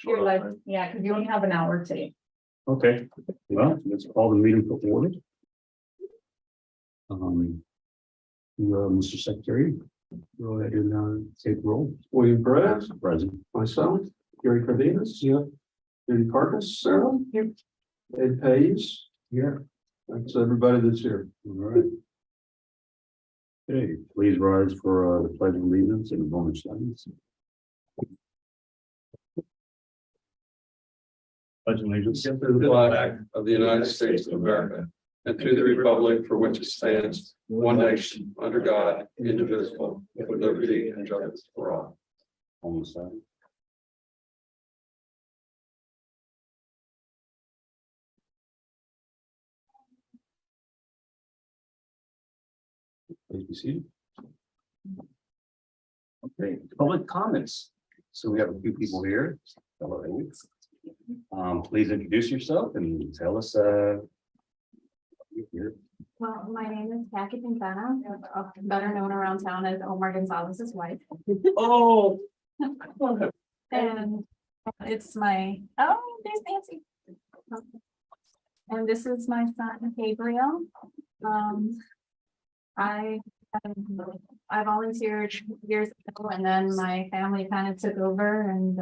You're like, yeah, because you only have an hour today. Okay, well, let's call the meeting to order. Mr. Secretary, go ahead and take roll. William Perez, Present. myself, Gary Cardenas. Yeah. Judy Carcass, Sarah. Here. Ed Hayes. Here. That's everybody that's here. All right. Okay, please rise for the pledge of allegiance and a moment of silence. Pledge of allegiance. To the flag of the United States of America and to the republic for which it stands, one nation, under God, indivisible, with liberty and justice for all. Almost silent. Please be seated. Okay, public comments. So we have a few people here. Hello, Alex. Please introduce yourself and tell us, here. Well, my name is Jackie Quintana, better known around town as Omar Gonzalez's wife. Oh. And it's my, there's Nancy. And this is my son Gabriel. I volunteered years ago, and then my family kind of took over, and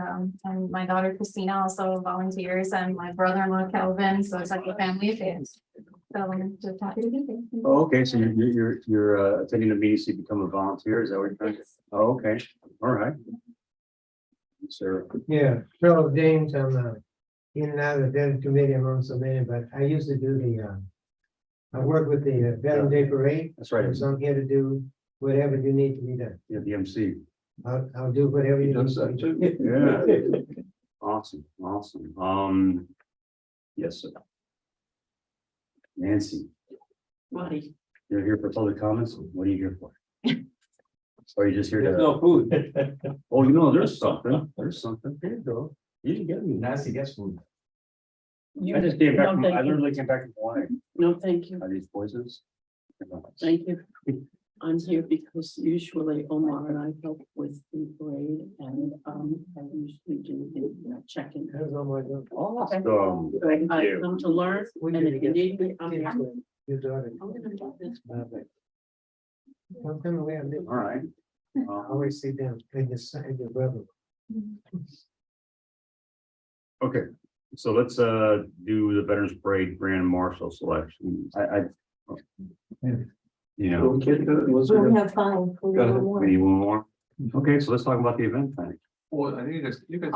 my daughter Christina also volunteers, and my brother-in-law Kelvin, so it's like a family affair. So I'm just happy to be here. Oh, okay, so you're attending the meeting to become a volunteer, is that what you're trying to? Oh, okay, all right. Sir, Yeah, Charles James, I'm in and out of the veteran committee among so many, but I used to do the I work with the Veteran Day Parade. that's right, So I'm here to do whatever you need to be done. yeah, the MC. I'll do whatever He you need does to that be too. done. Yeah. Awesome. Yes, sir. Nancy, Buddy. you're here for public comments. What are you here for? Or are you just here There's to? no food. Oh, you know, there's something. There's something. Here you go. You didn't get me. Nancy gets food. I just came back No, from, thank I you. literally came back from Hawaii. No, thank you. Are these poisons? Thank you. I'm here because usually Omar and I help with the parade, and I usually do the checking. That's all my job. Awesome. Thank I you. come to learn, and if you need me, I'm here. Your daughter. I'm gonna do this. Don't come away. All right. I always sit down and your brother. Okay, so let's do the Veterans Parade Grand Marshal selection. You know, We can't do it. Was We there- have five. We Got it. have more. we need one more. Okay, so let's talk about the event planning. Well, I need to, you guys.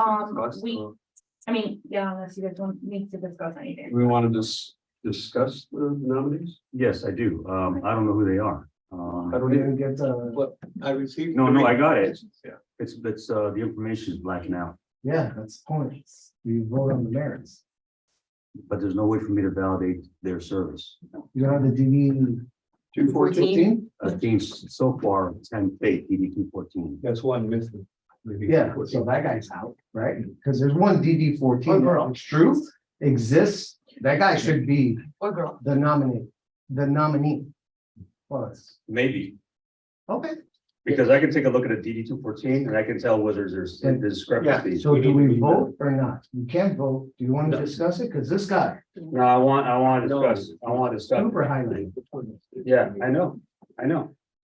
I mean, yeah, unless you guys don't need to discuss anything. We want to discuss the nominees. Yes, I do. I don't know who they are. I don't even get what I received. No, I got it. Yeah. It's the information is blacking out, Yeah, that's the point. You vote on the merits. but there's no way for me to validate their service. You have the DD 214. Teams so far, 10 fake, DD 214. That's one missing. Yeah, so that guy's out, right? Because there's one DD 14, it's true, exists, that guy should be Or girl. the nominee. Was, Maybe, okay, because I can take a look at a DD 214 and I can tell whether there's discrepancy. so do we vote or not? You can't vote, do you want to discuss it? Because this guy, No, I want to discuss, I want to discuss. super highlight. Yeah, I know.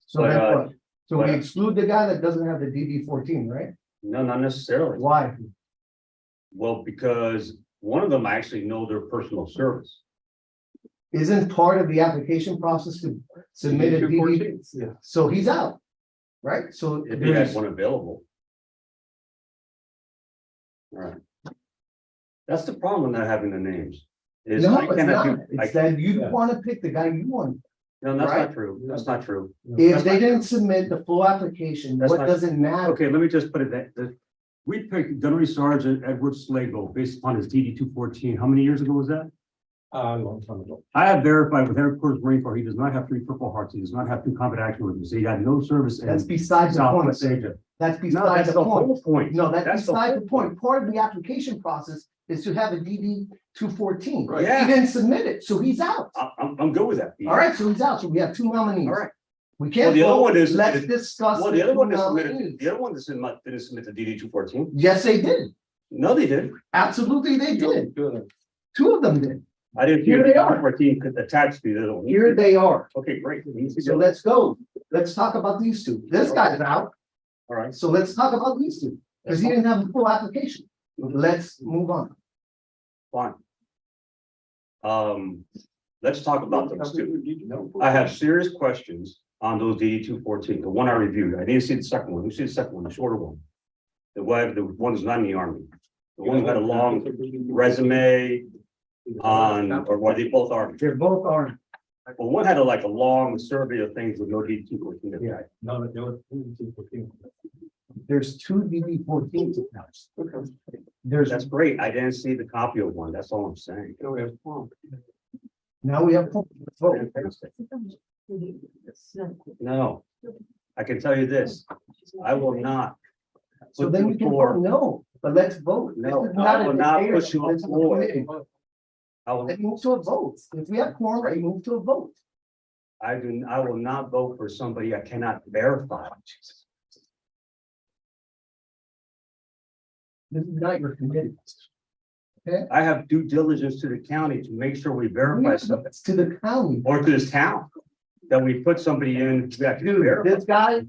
So But, then what? So we but- exclude the guy that doesn't have the DD 14, right? No, not necessarily. Why? Well, because one of them I actually know their personal service. Isn't part of the application process to submit a DD? 214. Yeah. So he's out, right? So If you had there's, one available. All right. That's the problem with not having the names. Is no, I it's cannot not, do- I- it's that you want to pick the guy you want. No, that's right? not true. That's not true. If they didn't submit the full application, That's what not- does it matter? Okay, let me just put it that, we picked Gunnery Sergeant Edward Slago based upon his DD 214. How many years ago was that? Long time ago. I have verified with Air Force Marine Corps, he does not have 3 Purple Hearts. He does not have 2 combat action weapons. He had no service in That's besides the point. Southwest Asia. That's No, besides that's the the point. whole point. No, that's That's the beside whole the point. Part of the application process is to have a DD 214. Right. Yeah. He didn't submit it, so he's out. I'm good with that. All right, so he's out. So we have 2 nominees. All right. We Well, can't the other vote, one is- let's discuss. Well, the other one that nominees. submitted, the other one didn't submit the DD 214. Yes, they did. No, they did. Absolutely, they did. Two of them did. I didn't. Here they are. 214 could attach to the other one. Here they are. Okay, great. So let's go. Let's talk about these two. This guy's out. All right. So let's talk about these two, because he didn't have a full application. Let's move on. Fine. Let's talk about those two. I have serious questions on those DD 214, the one I reviewed. I didn't see the second one. You see the second one, the shorter one. The one who's not in the army. The one who had a long resume on, or what they both are. They're both are. Well, one had like a long survey of things with no DD 214. Yeah. There's two DD 14s attached. There's, That's great. I didn't see the copy of one. That's all I'm saying. now we have. Vote. No, I can tell you this, I will not. So put then you we can for- vote no, but let's vote. No, This is I a will not debate. push you on This is a floor. committee. I will, Let's move to a vote. If we have quorum, we move to a vote. I will not vote for somebody I cannot verify. This is not your committee. I have due diligence to the county to make sure we verify something, It's to the county. or to this town. That we put somebody in, we have to Dude, verify. this guy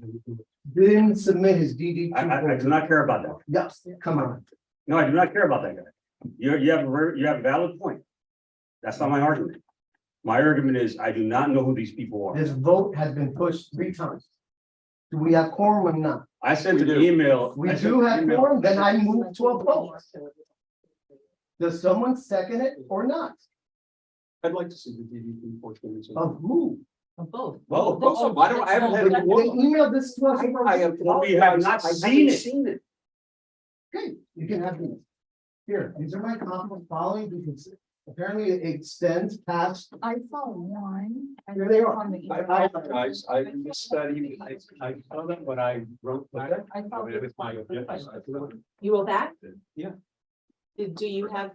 didn't submit his DD. I do not care about that. Yes, come on. No, I do not care about that guy. You have a valid point. That's not my argument. My argument is, I do not know who these people are. This vote has been pushed 3 times. Do we have quorum or not? I sent an email. We I sent do an have email. quorum, then I move to a vote. Does someone second it or not? I'd like to see the DD 214. Of who? Both. Well, why don't I haven't had They emailed this to us. We have not seen it. Okay, you can have these. Here, these are my comments following, because apparently it extends past. I saw one. Here they are. On the email. I studied, I saw them when I wrote that. I saw It was this my one. objection. You wrote that? Yeah. Do you have?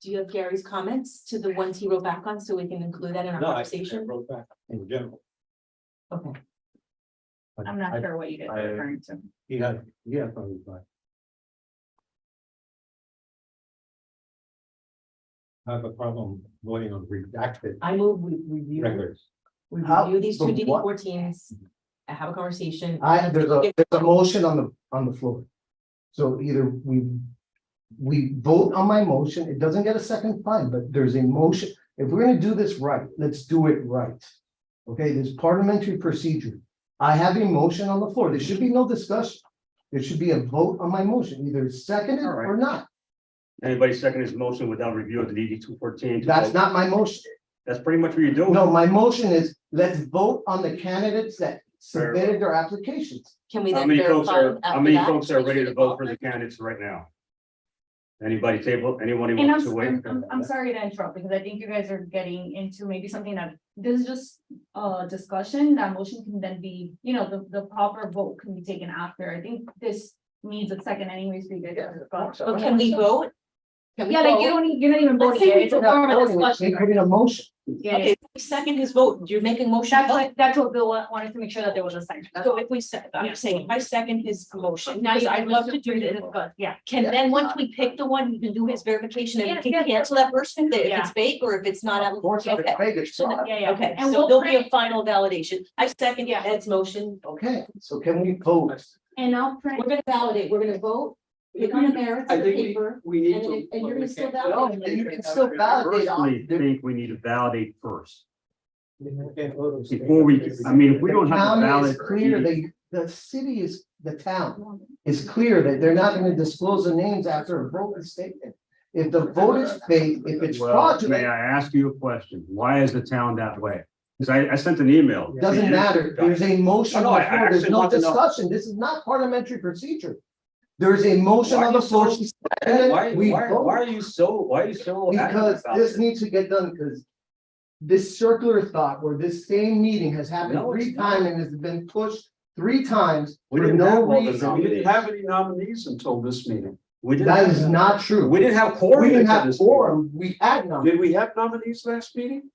Do you have Gary's comments to the ones he wrote back on, so we can include that in our No, I conversation? wrote back in general. Okay. I'm not sure what you guys are referring to. He had. I have a problem voting on redacted I move we review, records. we How- review these two for DD what? 14s. I have a conversation. There's a motion on the floor. So either we vote on my motion, it doesn't get a second, fine, but there's a motion. If we're gonna do this right, let's do it right. Okay, there's parliamentary procedure. I have a motion on the floor. There should be no discussion. There should be a vote on my motion, either seconded All right. or not. Anybody second his motion without review of the DD 214? That's not my motion. That's pretty much what you're doing. No, my motion is, let's vote on the candidates that submitted their applications. Can we How then many folks verify are, how after many that? folks are ready to vote for the candidates right now? Anybody table, anyone And wants to wait? I'm sorry to interrupt, because I think you guys are getting into maybe something that, this is just a discussion, that motion can then be, the proper vote can be taken after. I think this needs a second anyways, for you guys to discuss. But can we vote? Can we Yeah, like vote? you're not even Let's voting, say we it's a took form of They discussion. put in a motion. Yeah, Okay, second his vote, you're making motion. that's what Bill wanted to make sure that there was a second. So if we said, I'm saying, if I second his motion, Now because you I'd love to do this. discuss, yeah. Can then, once we pick the one, you can do his verification and Yes, we can yes. cancel that person, if Yeah. it's fake or if it's not. Of course, if it's Okay. fake, it's So fraud. Yeah, yeah. Okay, And so we'll there'll be a print- final validation. I second Yeah. Ed's motion. Okay, so can we vote? And I'll print. We're gonna validate, we're gonna vote, pick on the merits I of the think paper, we need and to. then- and you're gonna still No, validate. you can still validate on. Personally, think we need to validate first, Before before we, I mean, if we don't have a County valid. is clear, the city is, the town is clear that they're not gonna disclose the names after a vote is taken. If the vote is fake, if it's Well, may fraudulent, I ask you a question? Why is the town that way? Because I sent an email. it doesn't matter. There's a motion No, on no, the I floor. There's actually no want to know. discussion. This is not parliamentary procedure. There's a motion Why on the are you floor. so- She's seconded it. We vote. Why are you so adamant Because about this needs to get done, because this circular thought where this same meeting has happened No, it's 3 not. times and has been pushed 3 times We for didn't no have all the reason. We nominees. didn't have any nominees until this meeting. We didn't That have is not true. We didn't have quorum. We didn't until have this quorum, we had none. Did we have nominees last meeting?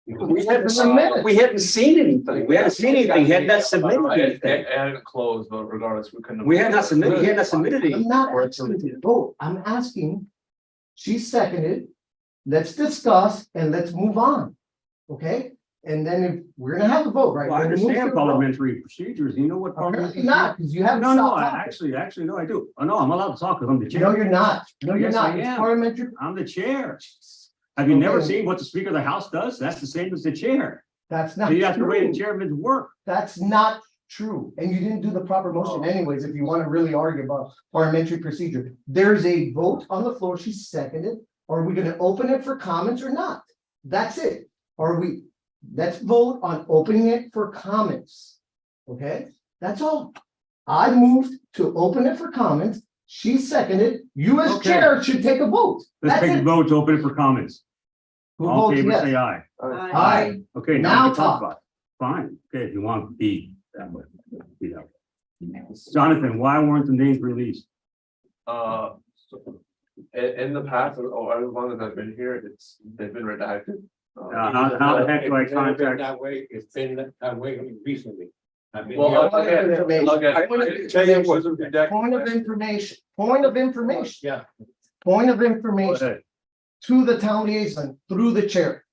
We hadn't seen anything. We hadn't seen anything. He had not submitted anything. And closed, but regardless, we couldn't. We had not submitted, he had not submitted I'm anything. not asking to vote, I'm asking, she seconded, let's discuss and let's move on. Okay, and then if we're gonna have a vote, right? Well, I We're gonna move understand to a vote. parliamentary procedures. You know what? Apparently not, because you haven't No, no, stopped I talking. actually, no, I do. Oh, no, I'm allowed to talk because I'm the No, chair. you're not, no, you're Yes, I not, it's am. parliamentary. I'm the chair. Have you never Okay. seen what the Speaker of the House does? That's the same as the chair. That's So not you have to read the true, chairman's work. that's not true, and you didn't do the proper motion anyways, if you wanna really argue about parliamentary procedure. There's a vote on the floor, she seconded, are we gonna open it for comments or not? That's it, are we, let's vote on opening it for comments. Okay, that's all. I moved to open it for comments, she seconded, you as Okay. chair should take a vote. Let's That's take a it. vote to open it for comments. Who All in votes favor, yes? say aye. Aye. Okay, Now now we can talk. talk about it. Fine, okay, if you want to be that way. be that way. Jonathan, why weren't the names released? In the past, or as long as I've been here, they've been redacted. How the heck do I contact? That way, it's been that way recently. I've been Well, here- I can tell you it wasn't redacted. Point of information, point of information, Yeah, point of Go information. ahead. To the town liaison through the chair.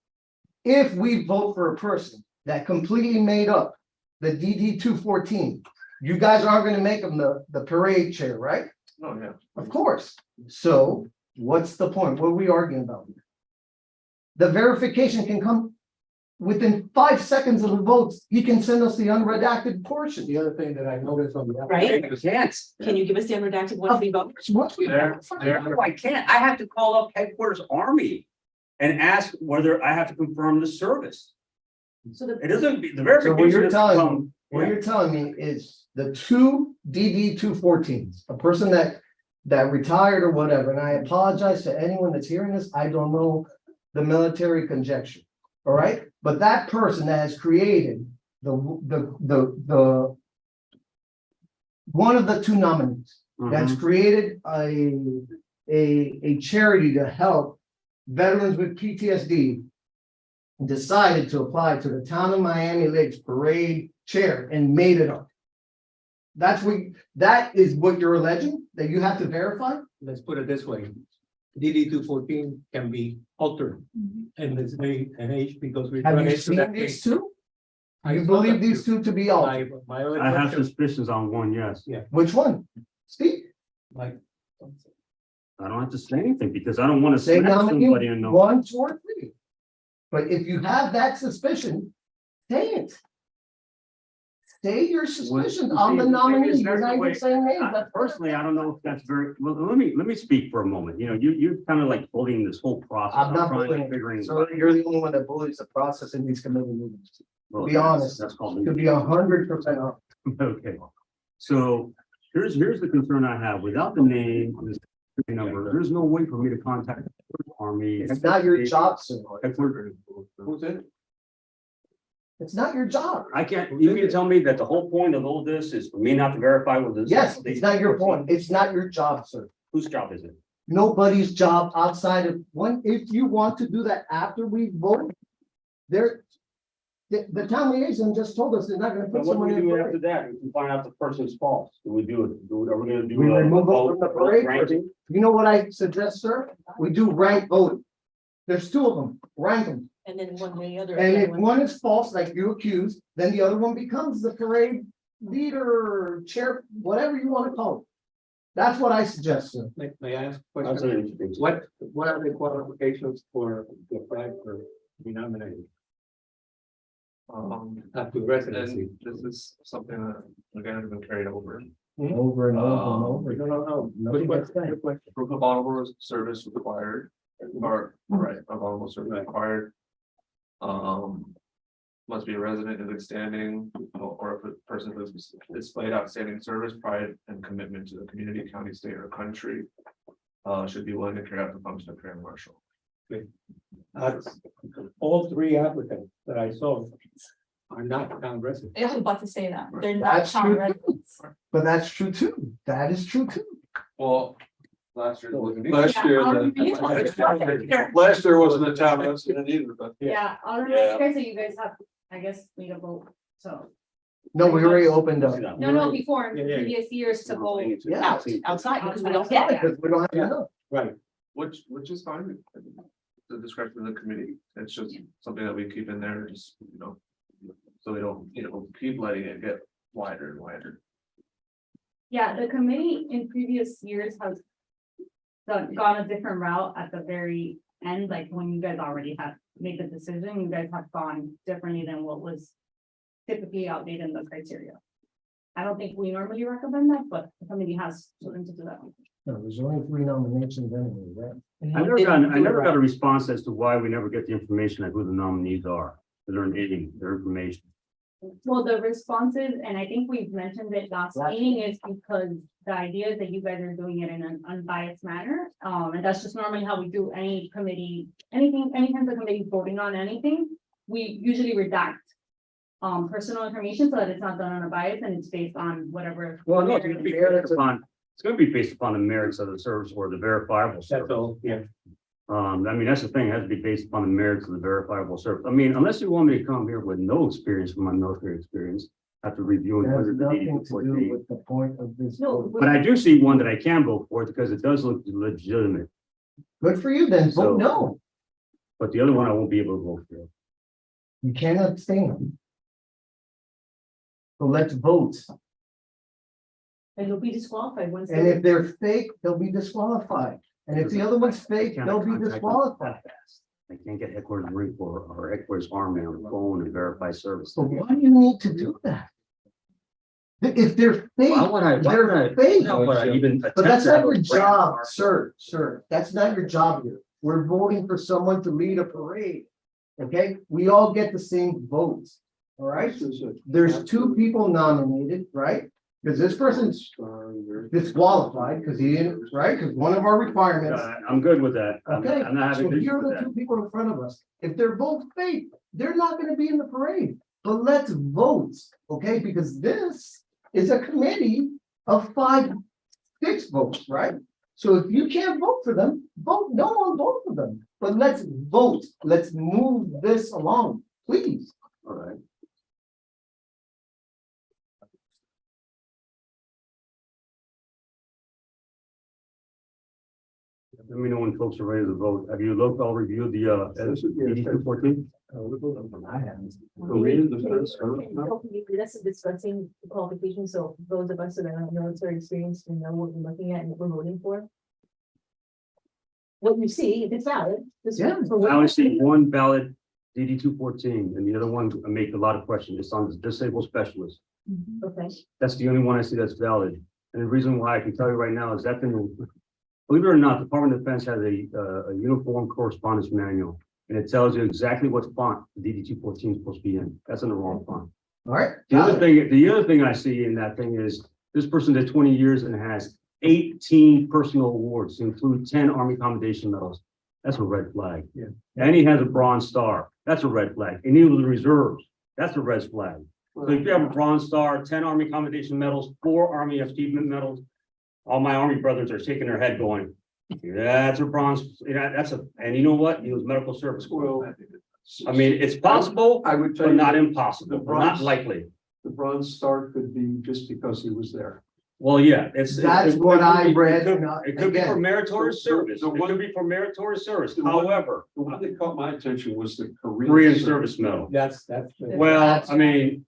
If we vote for a person that completely made up the DD 214, you guys aren't gonna make them the parade chair, right? Oh, yeah. Of course. So what's the point? What are we arguing about? The verification can come within 5 seconds of the votes. He can send us the unredacted portion. the other thing that I noticed on the. Right? Yes. Can you give us the unredacted once we vote? Once we- There. No, I can't. I have to call up headquarters army and ask whether I have to confirm the service. So the, It isn't, the So what verification you're doesn't telling me, come. what you're telling me is the two DD 214s, a person that retired or whatever, and I apologize to anyone that's hearing this, I don't know the military conjecture. All right, but that person that has created the one of the two nominees that's Mhm. created a charity to help veterans with PTSD decided to apply to the town of Miami Lakes parade chair and made it up. That is what you're alleging, that you have to verify? Let's put it this way. DD 214 can be altered in this day and age because we. Have run you into seen that these case. two? I You saw believe that these too. two to be altered? My only I have question, suspicions on one, yes. Which one? Speak, like, I don't have to say anything because I don't want to say smack somebody nominee, and know. 1, 2, or 3. But if you have that suspicion, say it. Say your suspicion on the see, the thing nominee, is, you're that's not the even way- saying names. That's- Personally, I don't know if that's very, well, let me speak for a moment. You know, you're kind of like bullying this whole process. I'm not trying to bullying, figuring. so you're the only one that bullies the process in these committee meetings. Well, be that's- honest, That's called. To be 100% honest. Okay, so here's the concern I have. Without the name, this number, there's no way for me to contact the army. It's not your job, sir. who's in it? It's not your job. I can't, you mean to tell me that the whole point of all this is for me not to verify with this? Yes, it's not your point. It's not your job, sir. Whose job is it? Nobody's job outside of one, if you want to do that after we vote. The town liaison just told us they're not gonna But put what do someone we in. do parade. after that? We can find out the person's false. Do we do it? Are we gonna do? We a remove them vote- from the vote parade. ranking? You know what I suggest, sir? We do rank voting. There's 2 of them, rank them. and then one way or the other. And if one is false, like you accuse, then the other one becomes the parade leader, chair, whatever you wanna call it. That's what I suggest, sir. May I ask a That's question? an interesting. What are the qualifications for to apply for renominating? After residency. And this is something that again has been carried over. Over and over and over. No. Nobody gets that. Good question. Proof of honorable service required, or, right, of honorable service required. Must be a resident in good standing, or if a person who's displayed outstanding service, pride, and commitment to the community, county, state, or country. Should be willing to carry out the function of grand marshal. All 3 applicants that I saw are not town residents. I was about to say that, they're not That's town true. residents. But that's true too. That is true too. Well, Last year. Last year, Yeah, last year wasn't a town incident either, but. yeah, I'll remind you guys that you guys have, I guess, need a vote, so. No, we already opened up. No, before, in Yeah, yeah. previous years to vote. Yeah. Outside, because we don't get it. Because we don't have to know. Right. Which is fine. The discretion of the committee. It's just something that we keep in there, just, so we don't, keep letting it get wider and wider. Yeah, the committee in previous years has gone a different route at the very end, like when you guys already have made the decision, you guys have gone differently than what was typically outdated in the criteria. I don't think we normally recommend that, but the committee has chosen to do that. No, there's only 3 nominations anyway, right? I never got a response as to why we never get the information of who the nominees are. They're needing their information. Well, the responses, and I think we've mentioned it last meeting, is because the idea is that you guys are doing it in an unbiased manner. And that's just normally how we do any committee, anytime the committee is voting on anything, we usually redact personal information so that it's not done on a bias and it's based on whatever. Well, no, it's gonna be based upon, the merits of the service or the verifiable That's service. all, yeah. I mean, that's the thing, it has to be based upon the merits of the verifiable service. I mean, unless you want me to come here with no experience from my military experience, after reviewing. It has whether the nothing to 8214. do with the point of this. No, vote. But I do see one that I can vote for because it does look legitimate, Good for you then, So- vote no. but the other one I won't be able to vote for. You can't abstain. So let's vote. And you'll be disqualified once. And if they're fake, they'll be disqualified. And if the other one's fake, they'll be disqualified. I can't get headquarters Marine Corps or headquarters Army on the phone and verify service. So why do you need to do that? If they're fake, Why would I? they're fake. How would I even But attempt that's to not have your a job, brand? sir. That's not your job here. We're voting for someone to lead a parade. Okay, we all get the same votes, all right? There's 2 people nominated, right? Because this person's disqualified because he didn't, right? Because one of our requirements. I'm good with that. Okay, I'm not so having. here issues with are the that. 2 people in front of us. If they're both fake, they're not gonna be in the parade. But let's vote, okay? Because this is a committee of 5, 6 votes, right? So if you can't vote for them, vote no on both of them. But let's vote. Let's move this along, please. All right. Let me know when folks are ready to vote. Have you looked, I'll review the, 8214? I haven't. That's discussing the qualifications, so those of us that are military experienced, we know what we're looking at and what we're voting for. What you see, if it's valid. Yeah. I only see one valid DD 214 and the other one I make a lot of questions. It's on the disabled specialist. Okay, That's the only one I see that's valid. And the reason why I can tell you right now is that, believe it or not, the Department of Defense has a uniform correspondence manual. And it tells you exactly what font the DD 214 is supposed to be in. That's in the wrong font. All right. The other thing I see in that thing is this person did 20 years and has 18 personal awards, to include 10 Army Commendation Medals. That's a red flag. Yeah. And he has a Bronze Star. That's a red flag. And he was in the reserves. That's a red flag. So if you have a Bronze Star, 10 Army Commendation Medals, 4 Army Achievement Medals, all my Army brothers are shaking their head going, that's a bronze, and you know what? He was medical service. Well, I mean, it's possible, I would tell but you. not the impossible, but not Bronze- likely. The Bronze Star could be just because he was there. Well, yeah, That's what I read. It could be for Again, meritorious the- service. the It one- could be for meritorious service. the one- However, The one that caught my attention was the Korean. Korean service medal. That's. Well, I mean,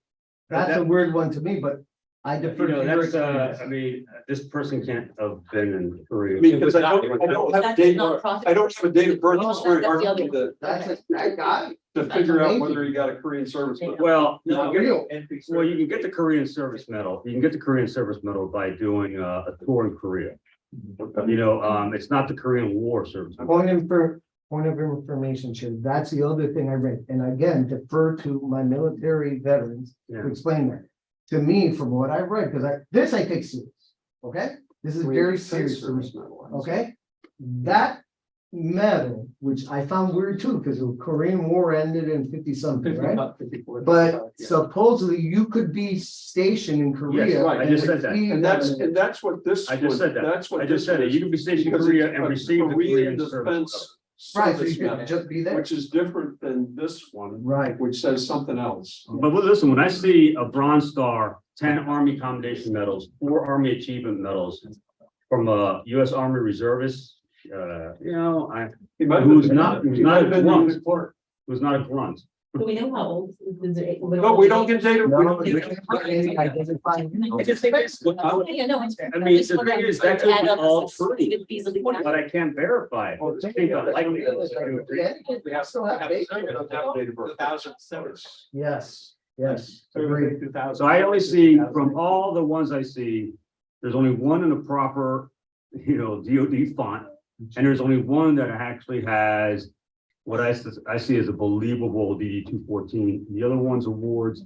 That's a weird one to me, but I defer to your that's, experience. I mean, this person can't have been in Korea. Because I don't have a That's date, not profit. I don't have a date of birth. It's very That's hard the other to, That's that guy. to figure out whether he got a Korean service. medal. Well, Not real. well, you can get the Korean service medal. You can get the Korean service medal by doing a tour in Korea. It's not the Korean War service. medal. Point of information, Chair. That's the other thing I read. And again, defer to my military veterans to Yeah. explain that. To me, from what I read, because I take serious, okay? This is very Korean serious to me, service medal. okay? That medal, which I found weird too, because the Korean War ended in 50 something, right? But supposedly you could be stationed in Korea. right. I just said that. receive And that's what this. I just said that. That's what I just this said it. is, You can be stationed in because Korea it's and a receive the Korean Korean service. defense. Right, so service you could medal, just be there. Which is different than this one, Right. which says something else. But listen, when I see a Bronze Star, 10 Army Commendation Medals, 4 Army Achievement Medals from a US Army Reservist, He might have Who's been- not- who's he not might have been drunk. unit clerk. who's not a grunt. Do we know how old? No, we don't get data. we No, don't we get- can't find any identifying. I just think it's, Yeah, no, it's fair. I mean, just the wondering thing is, if that could add be up all this true. could feasibly happen. but I can't verify. it. Oh, I think I'm likely to- We have Still have data. We don't have date of birth. 2007. Yes, agreed. So I only see, from all the ones I see, there's only one in a proper, DOD font. And there's only one that actually has what I see as a believable DD 214. The other one's awards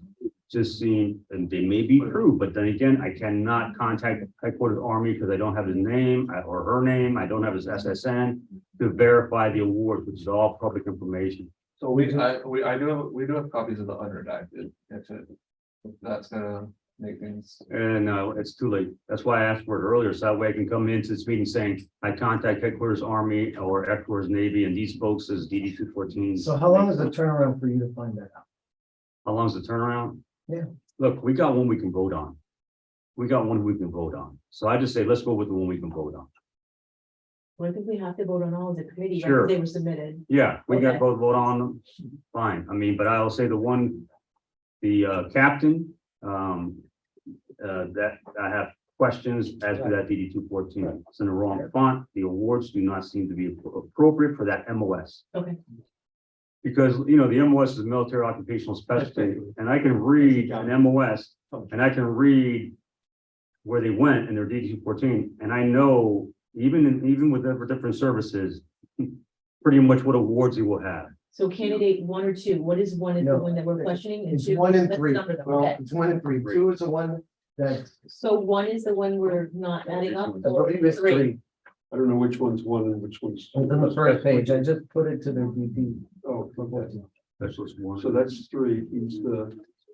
just seem, and they may be true, but then again, I cannot contact headquarters Army because I don't have his name or her name. I don't have his SSN to verify the award, which is all public information. So we do have copies of the unredacted, if that's gonna make things. And it's too late. That's why I asked for it earlier, so that way I can come into this meeting saying, I contact headquarters Army or headquarters Navy, and these folks is DD 214. So how long is the turnaround for you to find that out? How long's the turnaround? Yeah. Look, we got one we can vote on. We got one we can vote on. So I just say, let's go with the one we can vote on. Well, I think we have to vote on all of the committee, right? Sure. They were submitted. Yeah, we got Okay. both vote on them. Fine. I mean, but I'll say the one, the captain, that I have questions as to that DD 214. It's in the wrong font. The awards do not seem to be appropriate for that MOS. Okay. Because, the MOS is military occupational specialty, and I can read an MOS, and I can read where they went in their DD 214, and I know, even with different services, pretty much what awards he will have. So candidate 1 or 2, what is one is the No. one that we're questioning? It's two- 1 and let's 3. number them, Well, okay. it's 1 and 3. 2 is the one that So 1 is the one we're not adding up? I or believe it's 3? 3. I don't know which one's one and which one's. It's on the first page. I just put it to the VP. Oh, okay. That's what's one. So that's 3. He's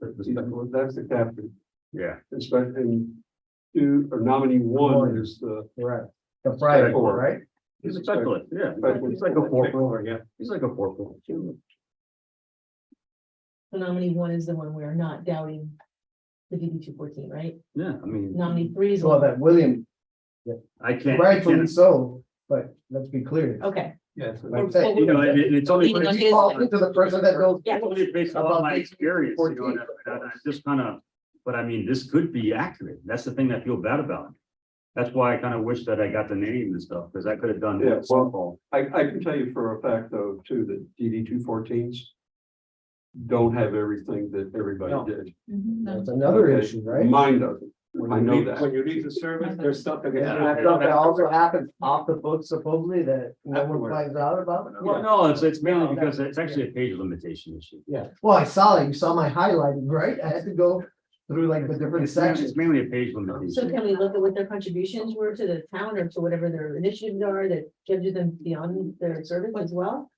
that's the captain. Yeah, Inspect and 2 or nominee 1 is the. Right. The private one, Four. right? he's a specialist, yeah, he's like a corporal, yeah, he's like a corporal. So nominee 1 is the one we're not doubting the DD 214, right? Yeah, I mean, Nominee 3 is. Well, that William, I can't. rightfully so, but let's be clear. Okay. Yes. Like I said, And it's only, Leaning on it's his- talking to the person that knows. Yeah. only based on my experience, and I just but I mean, this could be accurate, that's the thing that I feel bad about. That's why I kind of wish that I got the name and stuff, because I could have done Yeah, that phone call. I can tell you for a fact though, too, that DD 214s don't have everything that everybody No. did. That's another Okay. issue, right? Mine doesn't. I know When that. you leave the service, there's stuff that. And that stuff that also happens off the book supposedly that no one finds out about. Well, no, it's mainly because it's actually a page limitation issue. Yeah, well, I saw it. You saw my highlighting, right? I had to go through like the different sections. It's mainly a page So limitation. can we look at what their contributions were to the town or to whatever their initiatives are that judges them beyond their service as well?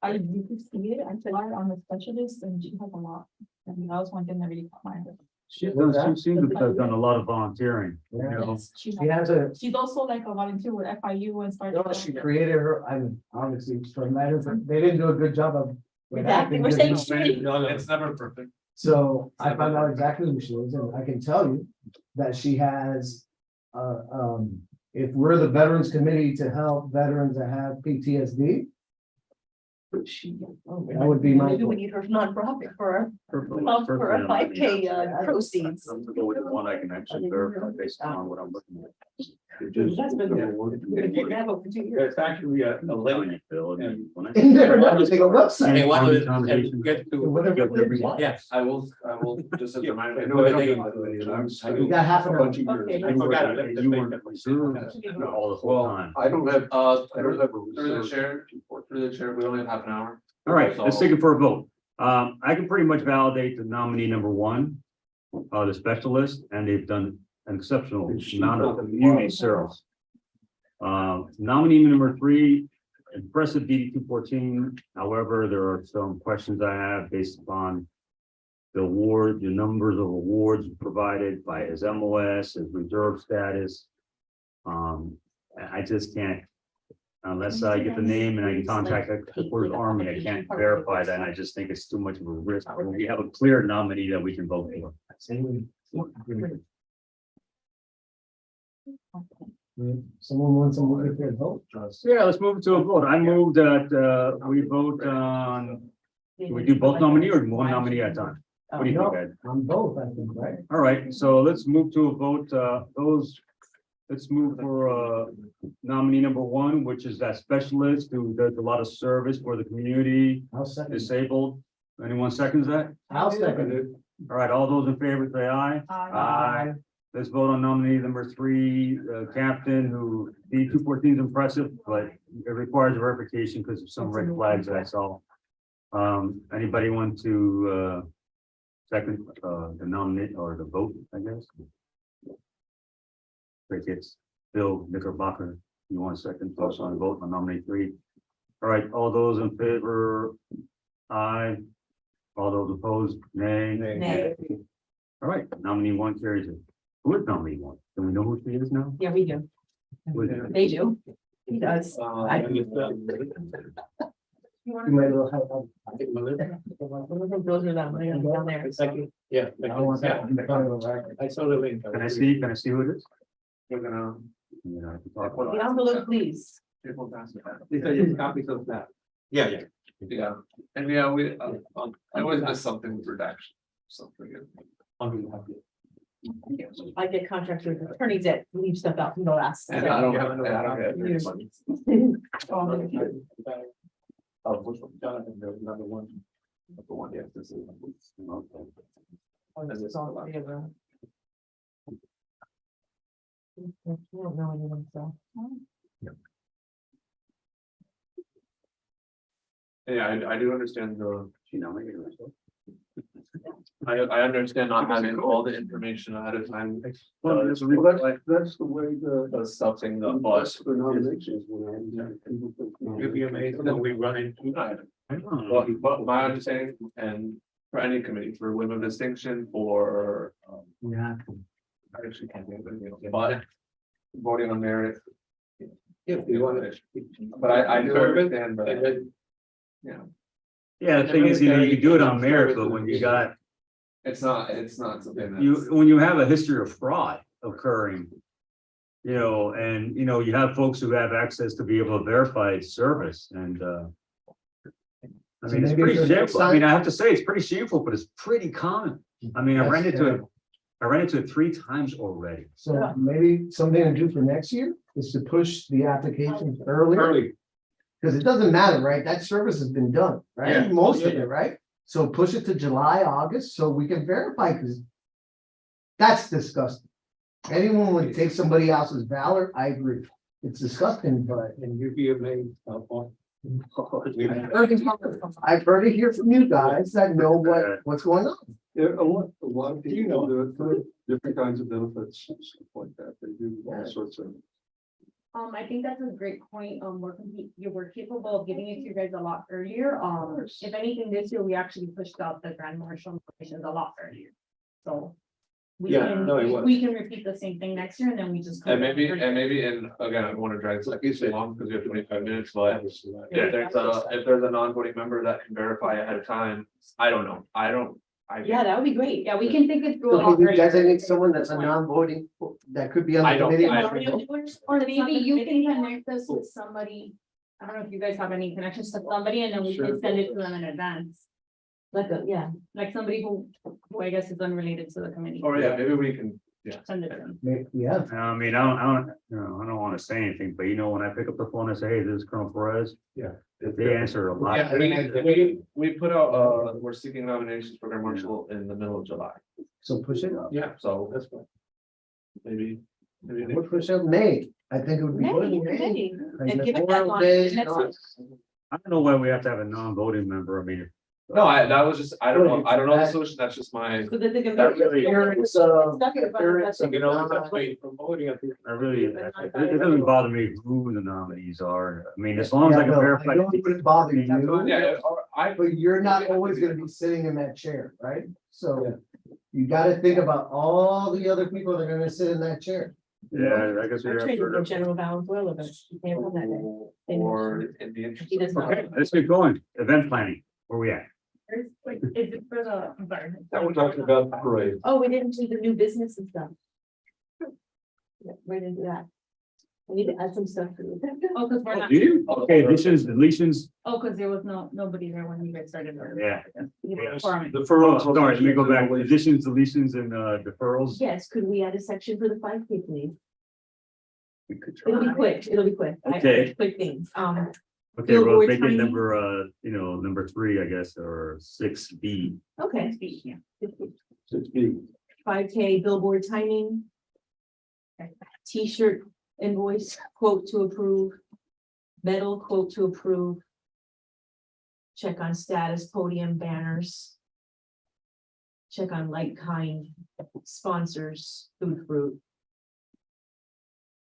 You could see it, I saw it on the specialist and she has a lot. And that was one thing that really caught my eye. She seems to have done a lot of volunteering, you Yeah. know. She She has a, She's also like a volunteer with FIU and started. she created her, I mean, obviously, it's from that, they didn't do a good job of. Redacting, we're saying straight. No, it's never perfect. So I found out exactly who she is, and I can tell you that she has, if we're the Veterans Committee to help veterans that have PTSD, that would be my. Maybe we need her nonprofit for our For a 5K proceeds. I'm gonna go with the one I can actually verify based on what I'm looking at. That's been there. We're gonna have over 2 years. It's actually a link. In there, and everything, a website. Okay, what Army is, Foundation. and get to. Whatever it is. Yes. I will, just as a reminder. I know I don't have any, and I was. You got half an hour. bunch of years. Okay. I forgot it. You weren't reserved all the whole Well, time. I don't have, I don't have. Through the chair, we only have half an hour. All right, let's take it for a vote. I can pretty much validate the nominee number 1, the specialist, and they've done an exceptional amount of community service. Nominee number 3, impressive DD 214. However, there are some questions I have based upon the award, the numbers of awards provided by his MOS, his reserve status. I just can't, unless I get the name and I can contact the Corps Army, I can't verify that. And I just think it's too much of a risk. When we have a clear nominee that we can vote for. Someone wants someone to vote? Yeah, let's move to a vote. I move that we vote on, do we do both nominee or one nominee at a time? What do you think, Ed? On both, I think, right? All right, so let's move to a vote, let's move for nominee number one, which is that specialist who does a lot of service for the community, I'll second. disabled. Anyone seconds that? I'll second it. All right, all those in favor say aye. Aye. Let's vote on nominee number three, captain, who D 214 is impressive, but it requires verification because of some red flags that I saw. Anybody want to second the nominate or the vote, I guess? Like it's Bill Knickerbocker. You want a second thoughts on the vote on nominee three? All right, all those in favor, aye. All those opposed, nay. Nay. All right, nominee one carries it. Who is nominee one? Do we know who she is now? Yeah, we do. Who is it? They do. He does. You might as well have. Those are them, they're gonna be down there. Yeah. I want that in the front of the record. I saw the link. Can I see who it is? We're gonna. You know, I can talk about The it. envelope, please. People pass it back. These are just copies of that. Yeah, yeah. Yeah, and yeah, we, I always miss something with redaction, something. I get contracts with attorneys that leave stuff out from the last. And I don't have, and I don't have. Years. money. Oh, which one? Jonathan, there was another one. The one, yes, this is. This is all together. I don't know anyone, so. Yeah, I do understand the, She nominated herself. I understand not having all the information ahead of time. Well, that's the way The stuffing the bus. the nominations went out. You'd be amazed when we run into. Well, but my understanding, and for any committee, for women of distinction, for, Yeah. I actually can't think of anything else, but voting on merit. If you want to. But I do understand, but, yeah, Yeah, the thing is, you know, you can do it on merit, but when you got, it's not something that's. when you have a history of fraud occurring. You know, and you know, you have folks who have access to be able to verify service and I mean, it's maybe pretty for next shameful. I mean, I have to say, it's pretty shameful, but it's pretty common. I mean, I ran into it 3 times already. So maybe something to do for next year is to push the applications earlier. Early. Because it doesn't matter, right? That service has been done, right? Yeah. Most of Yeah. it, right? So push it to July, August, so we can verify, because that's disgusting. Anyone would take somebody else's valor, I agree. It's disgusting, but And you'd be amazed. I've heard it here from you guys that know what's going on. Yeah, a lot of people do it for different kinds of benefits, and stuff like that. They do all sorts of. I think that's a great point. You were capable of getting it to you guys a lot earlier. If anything, this year, we actually pushed out the grand marshal nominations a lot earlier. So. We Yeah, can, no, it was. we can repeat the same thing next year and then we just. And maybe, and again, I don't want to drag this like you say long because we have 25 minutes, but if there's a non-voting member that can verify ahead of time, I don't know, Yeah, that would be great. Yeah, we can think it through. a So lot can you earlier. designate someone that's a non-voting, that could be on I the don't- committee? Or maybe you can connect us with somebody. I don't know if you guys have any connections to somebody and then we can send it to them in advance. Like somebody who I guess is unrelated to the committee. or yeah, maybe we can, Send it to them. Yeah, I mean, I don't want to say anything, but you know, when I pick up the phone and say, hey, this is Colonel Perez. Yeah. If they answer a lot. yeah, we put out, we're seeking nominations for grand marshal in the middle of July, so push it up. yeah, so that's fine. Maybe. We'll push up May. I think it would be good. in May. Maybe. Like And give it that Memorial long. Day, Next no, month. I don't know why we have to have a non-voting member. I mean, No, that was just, I don't know the solution, that's just my. So that they can- That really- Parents, Talking about parents, that. You know, that's why promoting it. I really, it doesn't bother me who the nominees are. I mean, as long as I Yeah, can no, verify. I know it wouldn't bother you, Yeah, I, but you're not always gonna be sitting in that chair, right? So you gotta think about all the other people that are gonna sit in that chair. Yeah, I guess we I'm have. training for General Valenzuela, but you can't run that day. or in the interest. He does not. Okay, let's get going. Event planning, where we at? Is it for the, I'm sorry. Now we're talking about the parade. Oh, we didn't do the new business and stuff. Yeah, right into that. I need to add some stuff for you. Oh, because we're Oh, not, do you? Okay, deletions, oh, because there was nobody there when you guys started. yeah. Requirement. Deferrals. Oh, sorry, let me go back. Additions, deletions, and deferrals. Yes, could we add a section for the 5K, please? We could It'll be try. quick, it'll be quick. Okay. Quick things. Okay, well, Billboard make it timing. number, number 3, I guess, or 6B. Okay. Yeah. 6B. 5K billboard timing. T-shirt invoice quote to approve. Metal quote to approve. Check on status podium banners. Check on like kind sponsors, food fruit.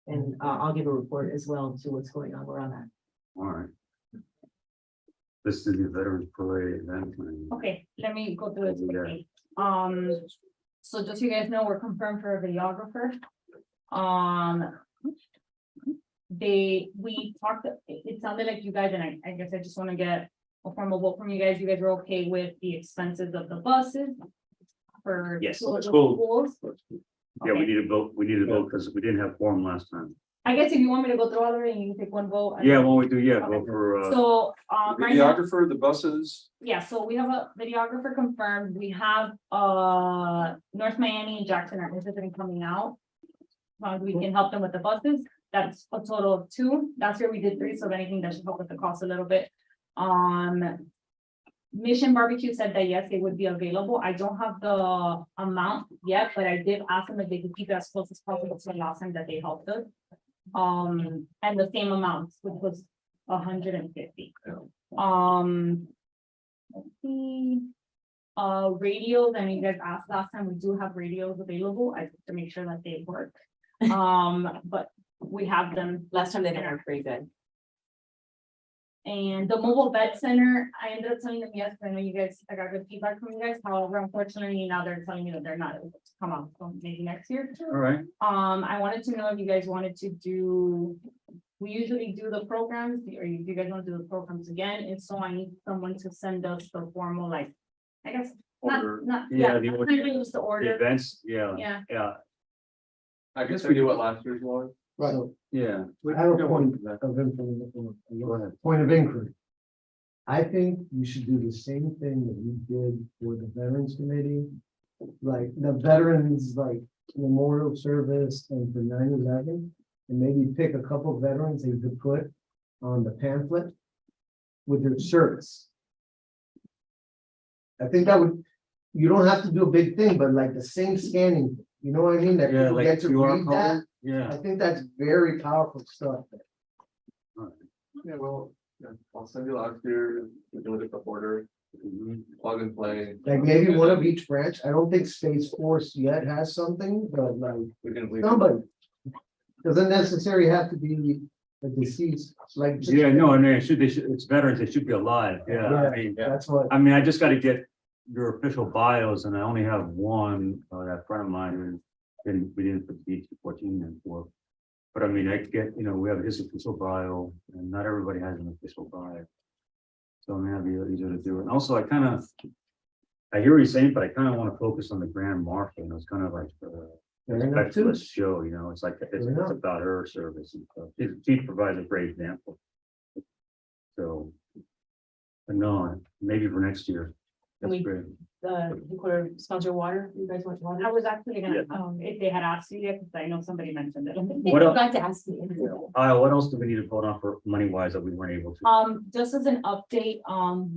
And I'll give a report as well to what's going on. We're on that. All right. This is the Veterans Parade event planning. Okay, let me go through it Yeah. quickly. So just so you guys know, we're confirmed for a videographer. We talked, it sounded like you guys, and I guess I just want to get a formal vote from you guys. You guys are okay with the expenses of the buses? For Yes, the schools. schools? Yeah, we Okay. need a vote, because we didn't have quorum last time. I guess if you want me to go through all of it, and you can take one vote. Yeah, when we do, go for, So, right now, Videographer, the buses, yeah, so we have a videographer confirmed. We have, North Miami and Jackson are interested in coming out. We can help them with the buses. That's a total of 2. Last year we did 3, so if anything, that should help with the cost a little bit. Mission Barbecue said that yes, they would be available. I don't have the amount yet, but I did ask them if they could keep it as close as possible to the last time that they helped us. And the same amount, which was 150. Let's see. Radios, I mean, you guys asked last time, we do have radios available. I have to make sure that they work. But we have them. Last time they didn't work very good. And the mobile vet center, I ended up telling them yes, I know you guys, I got good feedback from you guys. However, unfortunately, now they're telling me that they're not able to come out, so maybe next year. all right. I wanted to know if you guys wanted to do, we usually do the programs, or if you guys want to do the programs again. If so, I need someone to send us the formal, like, I guess, Order. not, Yeah, yeah, the not order. really just the The order. events, yeah, Yeah, yeah, I guess we do what last year's was. Right. yeah. I have a point of information, point of inquiry. I think you should do the same thing that you did for the Veterans Committee. Like the veterans, like memorial service and for 9/11, and maybe pick a couple of veterans that you could put on the pamphlet with their shirts. I think that would, you don't have to do a big thing, but like the same scanning, you know what I mean? That Yeah, people like get to QR read that. code, yeah. I think that's very powerful stuff. Yeah, well, yeah, I'll send you last year, we do a different order, Mhm. plug and play. Like maybe one of each branch. I don't think Space Force yet has something, but like We can leave. somebody. Doesn't necessarily have to be a deceased, like. Yeah, no, I mean, it's veterans, they should be alive, yeah, Yeah. I mean, That's what, I mean, I just gotta get your official bios, and I only have one, that friend of mine, and we didn't put the 14 in for. But I mean, I could get, we have his official bio, and not everybody has an official bio. So I mean, that'd be easier to do, and also I I hear what you're saying, but I kind of want to focus on the Grand Marshal, it's kind of like, fair enough too. specialist show, it's like, it's enough. about her service and stuff. She provides a great example. So. But no, maybe for next year. That's We- great. The quarter sponsor water, you guys want I water? was actually gonna, Yeah. If they had asked you yet, because I know somebody mentioned it. What else? Glad to ask me. What else do we need to vote on for money wise that we weren't able to? Just as an update,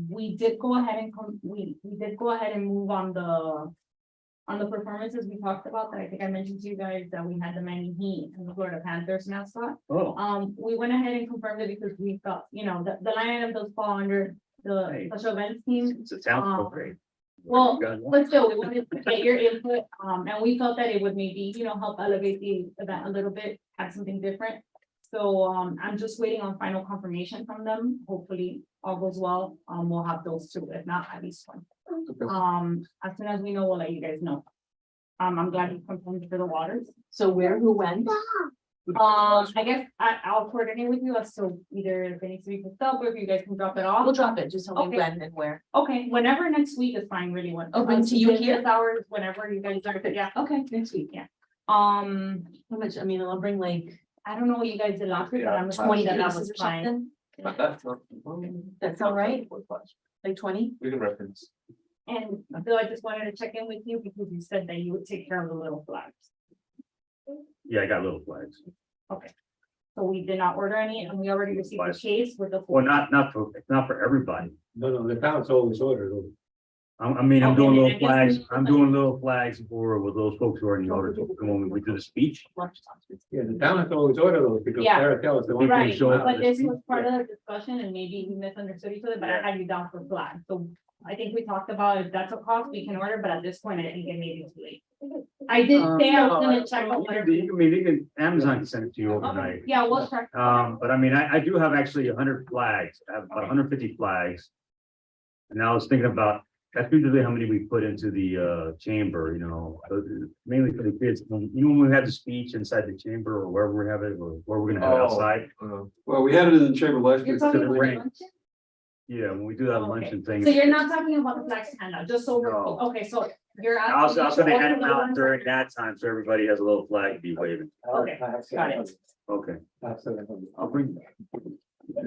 we did go ahead and we did go ahead and move on the performances we talked about, that I think I mentioned to you guys, that we had the Miami Heat and the Florida Panthers mascot. Oh, We went ahead and confirmed it because we thought, the line item does fall under the special events team. It's a town program. Well, but still, we wanted to get your input, and we felt that it would maybe, help elevate the event a little bit, have something different. So, I'm just waiting on final confirmation from them. Hopefully all goes well. We'll have those two, if not at least one. As soon as we know, we'll let you guys know. I'm glad you confirmed for the waters. So where, who, when? I guess I'll coordinate with you as to either if it needs to be picked up or if you guys can drop it off. We'll drop it, just tell me Okay. when and where. Okay, whenever next week is fine, really. When. Oh, bring to you here? Business hours, whenever you guys are, yeah. Okay, next week. How How much, I mean, I'll bring like I don't know what you guys did last week, but I'm 20 assuming that pieces was or fine. something. That's all right? Like 20? We can reference. And Bill, I just wanted to check in with you because you said that you would take care of the little flags. Yeah, I got little flags. So we did not order any and we already received the Flags. case with the. Well, not for everybody. No, the town's always ordered. I'm Okay, doing then I little guess flags, we- I'm doing little flags for with those folks who are in the order, when we do the speech. Yeah, the town has always ordered those because Yeah. Sarah tells us the one. People Right, show up but to this speak. was part of the discussion and maybe we misunderstood each other, but I had you down for flags. So I think we talked about if that's a cost, we can order, but at this point, I think it may be too late. I did say I was gonna check out whatever. Amazon can send it to you overnight. Okay, yeah, we'll check. But I mean, I do have actually 100 flags, I have about 150 flags. And I was thinking about, that's usually how many we put into the chamber, mainly for the kids. When we had the speech inside the chamber or wherever we have it, or where we're gonna have it outside. Well, we had it in the chamber last You're week. talking the about rain. luncheon? Yeah, when we do that Okay. luncheon thing. So you're not talking about the flags handout, just so we're, No. okay, so you're. I was asking gonna to hand order them the out ones during that- that time, so everybody has a little flag to be waving. Okay, got it. Okay, I'll bring.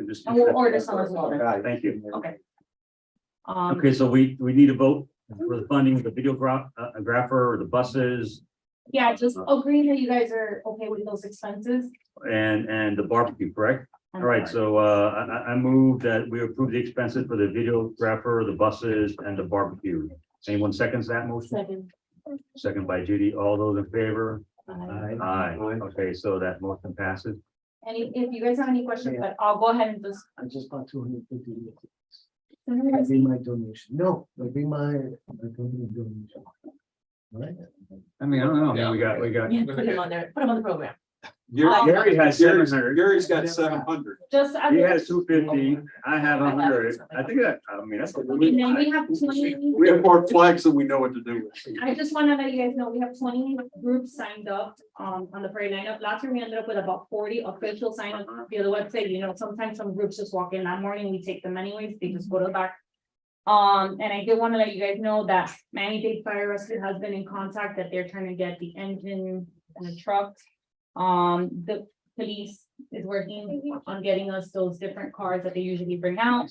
just- And we'll order some as well then. Thank you. Okay. Okay, so we need a vote for the funding of the videographer or the buses Yeah, just agree that you guys are okay with those expenses. and the barbecue, correct? All right, so I move that we approve the expenses for the videographer, the buses and the barbecue. Anyone seconds that motion? Second. Second by Judy. All those in favor? Aye. Aye. Okay, so that motion passes. And if you guys have any questions, but I'll go ahead and just. I just bought 250. That'd be my donation. No, that'd be my company donation. All right. I mean, I don't know. We got. Yeah, put him on there, put him on the program. Gary has 700. Gary's got 700. Just. as He a- has 250. I have 100. I think that's a And then we have 20. We have more flags than we know what to do with. I just want to let you guys know, we have 20 groups signed up, on the parade lineup. Last year, we ended up with about 40 official signups via the website. Sometimes some groups just walk in that morning, we take them anyways, they just go to the back. And I did want to let you guys know that Miami-Dade Fire Rescue has been in contact that they're trying to get the engine and the truck. The police is working on getting us those different cars that they usually bring out.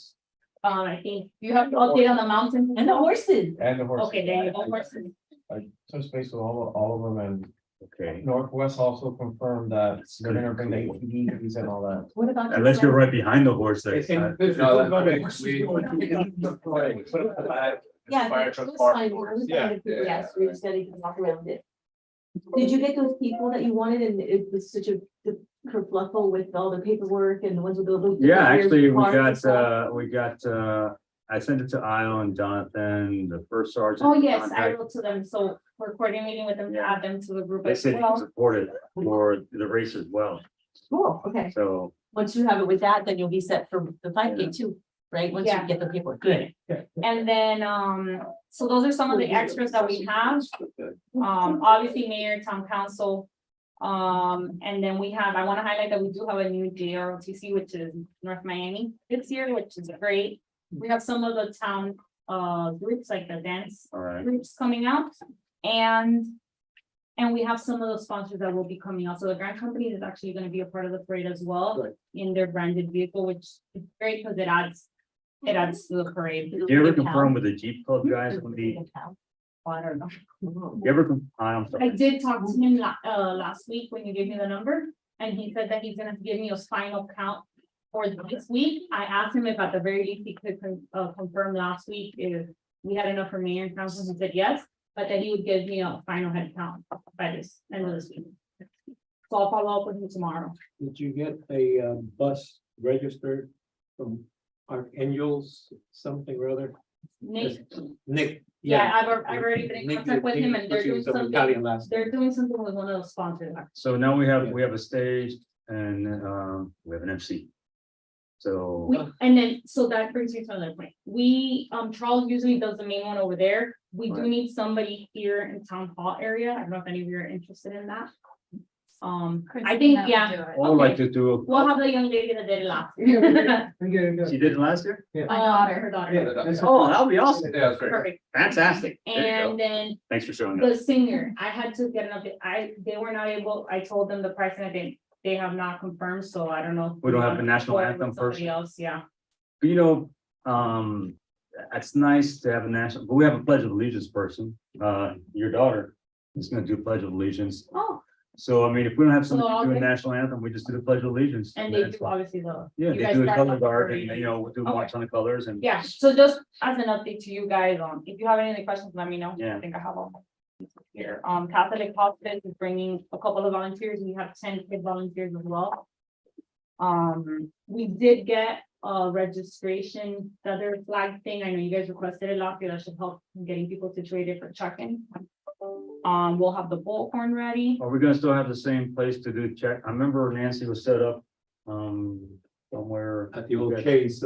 I think you have to update on the mountain. And the horses. And the horse. Okay, there you go, horses. I touched base with all of them, and Okay, Northwest also confirmed that they're gonna bring the ATVs and all that. What about? unless you're right behind the horse there. Yeah. Fire that's truck fine. park. I was Yeah, fine if people yeah, asked, we just gotta walk around it. Did you get those people that you wanted and it was such a the kerfluffle with all the paperwork and the ones with the little. Yeah, actually, cars and we got, I sent it to Io and Jonathan, the first sergeant. Oh, yes, I contact. wrote to them, so we're coordinating with them to add them to the group They as said you can well. support it for the race as well, Cool, okay. so. Once you have it with that, then you'll be set for the 5K too, right? Once you Yeah. get the paperwork, good. And then, so those are some of the extras that we have. Obviously, mayor, town council. And then we have, I want to highlight that we do have a new JROTC, which is North Miami this year, which is great. We have some of the town, groups like the dance All right, groups coming out. And we have some of the sponsors that will be coming out. So the grant company is actually going to be a part of the parade as well in their branded vehicle, which is great because it adds to the parade. do you ever confirm with the Jeep Club guys, when the, Oh, I don't know. you ever, I'm I sorry, did talk to him last week when you gave me the number, and he said that he's gonna give me a final count for this week. I asked him if at the very least he could confirm last week if we had enough for mayor and council. He said yes, but that he would give me a final head count by this end of this week. So I'll follow up with him tomorrow. Did you get a bus registered from Archangels something or other. Nick, Nick. yeah, I've already been in Nick- contact with him and they're Nick doing was some something, Italian last. they're doing something with one of the sponsors. So now we have a stage and, we have an MC. So, And then, so that brings me to another point. We, Charles usually does the main one over there. We do Right. need somebody here in town hall area. I don't know if any of you are interested in that. I think, yeah, I would like to do, we'll have the young lady that did it last year. she did it last year? My daughter, her daughter. Yeah. Oh, that would be awesome. Yeah, that's great. Perfect. Fantastic. There you go. And then Thanks for showing up. the singer, I had to get an update. They were not able, I told them the price and they have not confirmed, so I don't know. We don't have the national Or with anthem somebody first. else, yeah. You know, it's nice to have a national, but we have a pledge of allegiance person. Your daughter is gonna do pledge of allegiance. Oh, So I mean, if we don't have So somebody I'll do a get- national anthem, we just do the pledge of allegiance. and they That's do fine. obviously the. Yeah, you they guys do a start color off guard already. and, you know, we'll do march on the colors and. Yeah, so just as an update to you guys, if you have any other questions, let me know. Yeah. I think I have all here. Catholic Hospice is bringing a couple of volunteers. We have 10 kid volunteers as well. We did get a registration, the other flag thing. I know you guys requested it last year. That should help in getting people situated for check-in. We'll have the bullhorn ready. Are we gonna still have the same place to do check? I remember Nancy was set up, somewhere. At the old Chase,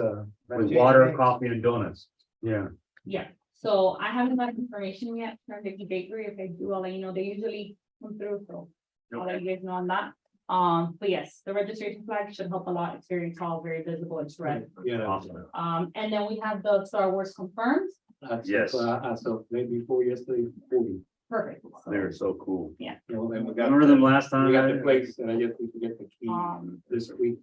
With water, coffee and donuts. Yeah. Yeah, so I haven't got information yet from Vicky Bakery. If I do, I'll let you know. They usually come through, so I'll let you guys know on that. But yes, the registration flag should help a lot. It's very tall, very visible. It's red. yeah. Awesome. And then we have the Star Wars confirmed. Yes. As of maybe before yesterday, 40. Perfect. So, They're so cool. You know, and we got. Remember them last time? We got the place, and I just need to get the key Um, this week.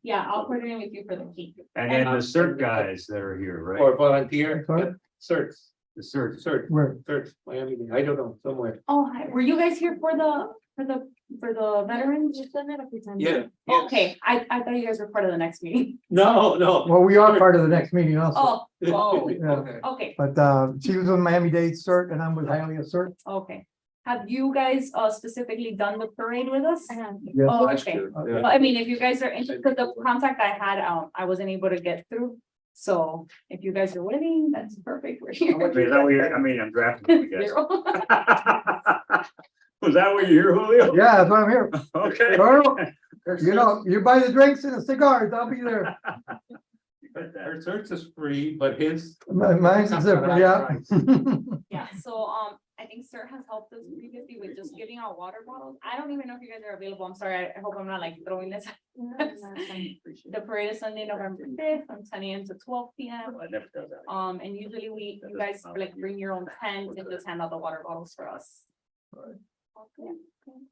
yeah, I'll coordinate with you for the key. And then the CERT guys that are here, right? Or volunteer, Sorry? search, The CERT. search, Where? search, Miami, I don't know, somewhere. Oh, hi. Were you guys here for the veterans? Yeah. Okay, I thought you guys were part of the next meeting. No, no. Well, we are part of the next meeting also, Oh, Yeah. okay, but she was on Miami-Dade cert and I'm with Hialeah cert. okay. Have you guys specifically done the parade with us? Yes. Oh, Last okay. year, yeah. Well, I mean, if you guys are interested, because the contact I had, I wasn't able to get through. So if you guys are willing, that's perfect. We're here. Is that what you're, I mean, I'm drafting you guys. Zero. Was that what you're here, Julio? Yeah, that's why I'm here. Okay. Colonel, you know, you buy the drinks and the cigars, I'll be there. Our search is free, but his. Mine's different, yeah. Yeah, so, I think Sir has helped us previously with just giving out water bottles. I don't even know if you guys are available. I'm sorry. I hope I'm not like throwing this. The parade is Sunday, November 5th, from 10 a.m. to 12 p.m. I never does that. And usually you guys like bring your own tent and just hand out the water bottles for us. Okay.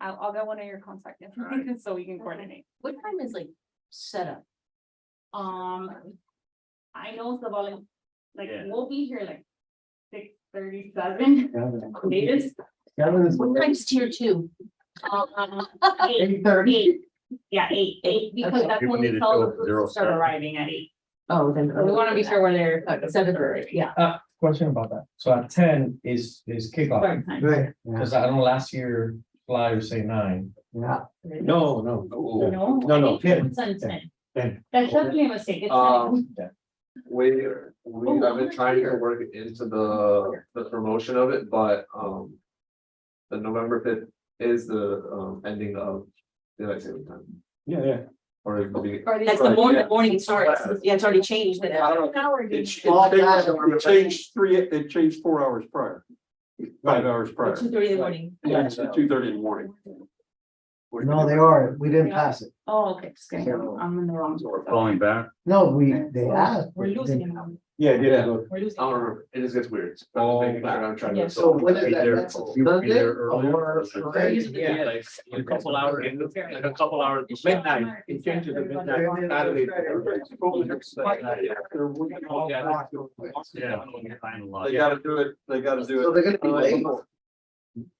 I'll get one of your contact information so we can coordinate. What time is like setup? I know the volunteer, like, Yeah. we'll be here like 6:37 latest. What time's tier 2? 8:30. Yeah, eight, because Okay. that's People when need we to tell show the up groups zero to start start. arriving at 8. Oh, then. We want to be sure we're there. 7:30, yeah. Question about that. So at 10 is kickoff, Start time. Right, because I don't know, last year flyers say 9. yeah. No, no. No, No, no, I think it's on 10. 10. That's definitely a mistake. It's We have been trying to work into the promotion of it, but, the November 5th is the, ending of daylight saving time. Yeah. Or it could be. That's the morning it starts. Yeah, it's already changed. It changed 4 hours prior. 5 hours prior. 2:30 in the morning. Yeah, it's at 2:30 in the morning. No, they are, we didn't pass it. Oh, okay, just kidding. I'm in the wrong. So we're falling back. No, they asked. We're losing him. Yeah, Yeah. We're losing. I don't remember, it just gets weird. Oh, I'm trying yeah. to. So when is Be that? there- That's you would be Sunday there earlier. or? Yeah, like a couple hours, like a couple hours, midnight, it changes to midnight, Saturday. Yeah. Find a lot. They gotta do it, they gotta do it. So they're gonna be late.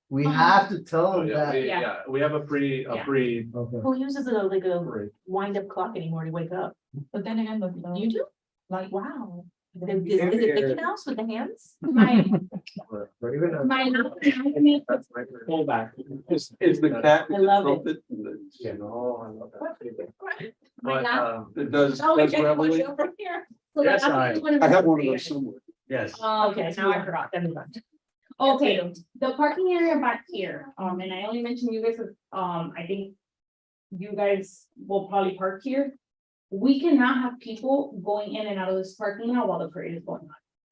We have to tell them that. Yeah, we have a pre. Okay. Who uses a like a wind up clock anymore to wake up? But then again, You do? like, Wow. Is it Mickey Mouse with the hands? My Pull back. Is the cat. I love it. trumpet? Yeah, no, I love that. My But, last- It does Oh, we does get reveille. over here. So Yes, that's what I have one of those somewhere. Yes. Okay, now I forgot, then we got. Okay, the parking area back here, and I only mentioned you guys, I think. You guys will probably park here. We cannot have people going in and out of this parking lot while the parade is going on.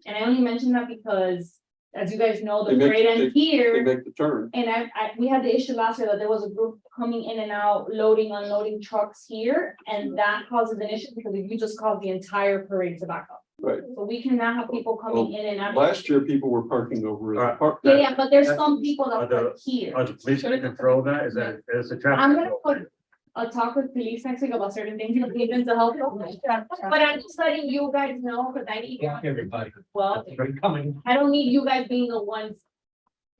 And I only mention that because, as you guys know, the They make- parade ends They here. make the turn. And we had the issue last year that there was a group coming in and out, loading, unloading trucks here, and that causes an issue because you just caused the entire parade to back up. Right. So we cannot have people coming in and out. Last year, people were parking over at the park. Yeah, but there's some people that Are the- park here. Are the police gonna control that? Is that, is the traffic? I'm gonna put a talk with police next week about certain things, even to help. But I'm just letting you guys know, because I need, Everybody. well, They're coming. I don't need you guys being the ones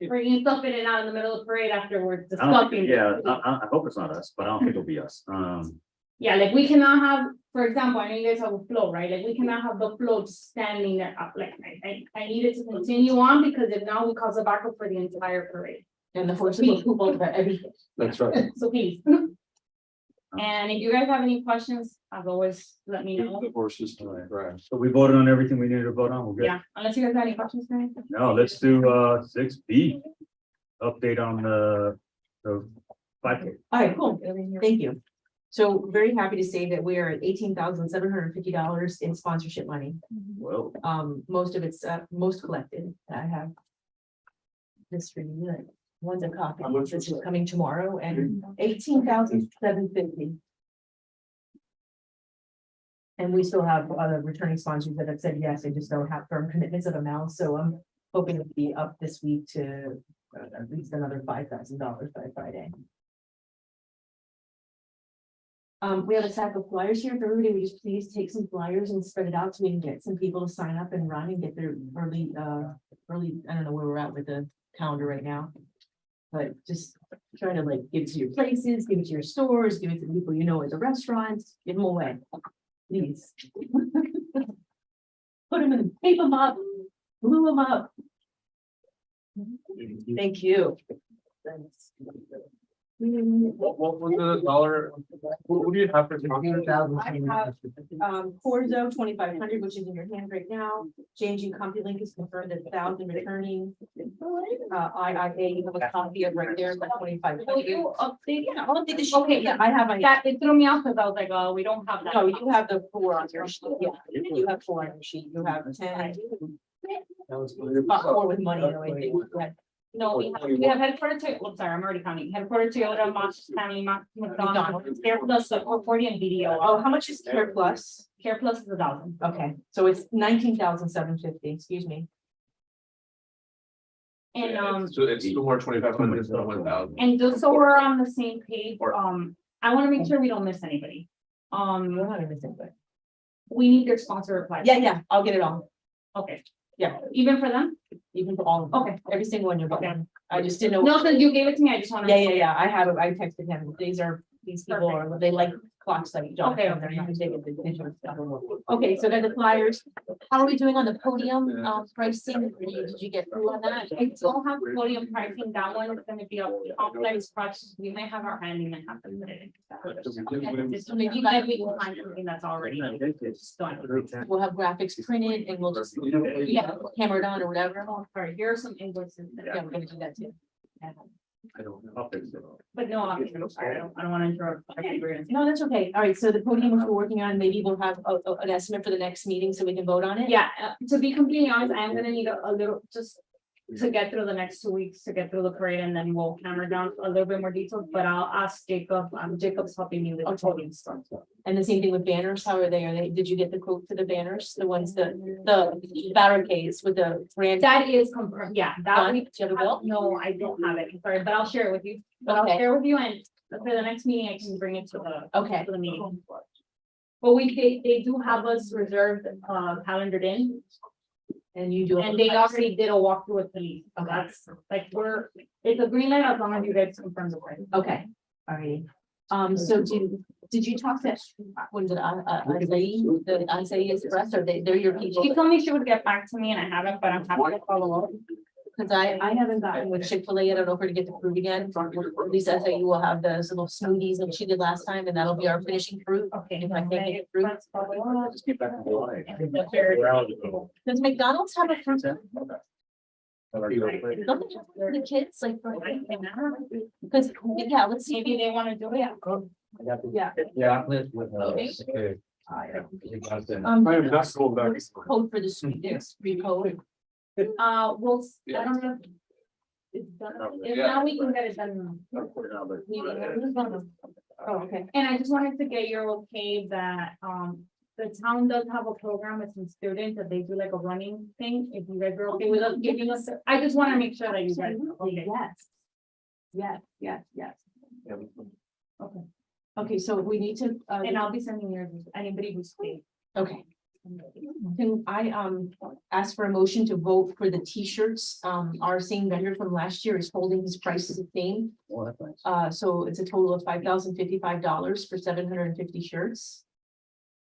bringing stuff in and out in the middle of the parade afterwards. I don't think, discussing. yeah, I hope it's not us, but I don't think it'll be us. Yeah, like we cannot have, for example, I know you guys have a flow, right? Like we cannot have the flow just standing there up, like I need it to continue on because if not, we cause a backup for the entire parade. And the force of approval of everything. That's right. So please. And if you guys have any questions, as always, let me know. The horses to the grass. So we voted on everything we needed to vote on. We're good. Yeah, unless you guys have any questions for me. No, let's do 6B. Update on the 5K. All right, cool, thank you. So very happy to say that we are at $18,750 in sponsorship money. Well, Most of it's, most collected. I have this for you, like, one's a copy, How much this was is that? coming tomorrow, and $18,750. And we still have other returning sponsors that have said yes, they just don't have firm commitments of amounts, so I'm hoping to be up this week to at least another $5,000 by Friday. We have a stack of flyers here for everybody. We just please take some flyers and spread it out so we can get some people to sign up and run and get their early, I don't know where we're at with the calendar right now. But just trying to like give it to your places, give it to your stores, give it to the people you know at the restaurants, give them away. Please. Put them in, tape them up, glue them up. Thank you. What was the dollar? What do you have for? I have, Corzo 2,500, which is in your hand right now. Changing CompuLink is confirmed at 1,000 returning. IIA, you have a copy of right there, like 2,500. Will you update? Yeah, I'll update the sheet. Okay, Yeah, I have my, That, it threw me off because I was like, oh, we don't have that. no, you have the 4 on your sheet. Yeah, you have 4 on your sheet. You have 10. About 4 with money, no, I think. No, we have headquarters, I'm sorry, I'm already counting, headquarters Toyota, Marshall County, McDonald's, Care Plus, the 40 and video. Oh, how much is Care Plus? Care Plus is 1,000. Okay, so it's 19,750, excuse me. And, So it's still more 2,500 than 1,000. and just so we're on the same page, I want to make sure we don't miss anybody. We're not gonna miss anybody. We need their sponsor reply. Yeah, I'll get it all, Okay. Yeah. Even for them? even for all of them. Okay. Every single one you're Okay. getting. I just didn't know. No, since you gave it to me, I just want to. Yeah, I have it. I texted him. These people are, they like clock study. John. Okay. They're using the digital stuff. Okay, so then the flyers, how are we doing on the podium, pricing? Did you get through on that? I don't have podium pricing, that one is gonna be a complex project, we may have our handyman have to put it in. So maybe we can find something that's already done. We'll have graphics printed and we'll just, hammer it on or whatever. Oh, sorry, here are some invoices. Yeah, we're gonna do that too. I don't know. I'll fix it. But no, I'm sorry, I don't wanna interrupt. I think we're gonna- No, that's okay. All right, so the podium which we're working on, maybe we'll have an estimate for the next meeting so we can vote on it. Yeah, to be completely honest, I am gonna need a little, just to get through the next 2 weeks, to get through the parade, and then we'll hammer down a little bit more details, but I'll ask Jacob, Jacob's helping me with the podium stuff. And the same thing with banners. How are they? Did you get the quote for the banners? The ones the barricades with the brand? That is confirmed, yeah, that Done? we, Do you have a bill? no, I don't have it, I'm sorry, but I'll share it with you. But I'll Okay. share with you, and for the next meeting, I can bring it to the, Okay, to the meeting. But they do have us reserved, calendared in, and you do. and they already did a walkthrough with police, so Okay. that's, like, it's a green light as long as you guys confirm the price. Okay, all righty. So did you talk to, what is it, Azai, the Azai Express, or they're your people? She told me she would get back to me, and I haven't, but I'm happy to follow up. Cause I haven't gotten with Chick-fil-A, I don't know if we're gonna get the fruit again, at least I think you will have those little smoothies that she did last time, and that'll be our finishing fruit. Okay. If I can't get fruit. Just get back to July. Does McDonald's have a fruit? Okay. Don't they have for the kids, like, because, yeah, let's see. Maybe they wanna do it. Yeah. Yeah. With, Okay. I am not going back. What is the code for the sweetness, code? Well, I don't know. It's done. If not, we can get it done. Oh, okay. And I just wanted to get your okay that, the town does have a program with some students that they do like a running thing. If you guys are okay with us giving us, I just want to make sure that you guys. are okay. Yes. Okay. Okay, so we need to, And I'll be sending yours, anybody who's paid. okay. Can I, ask for a motion to vote for the T-shirts? Our same vendor from last year is holding his prices the same. Well, that's nice. So it's a total of $5,055 for 750 shirts.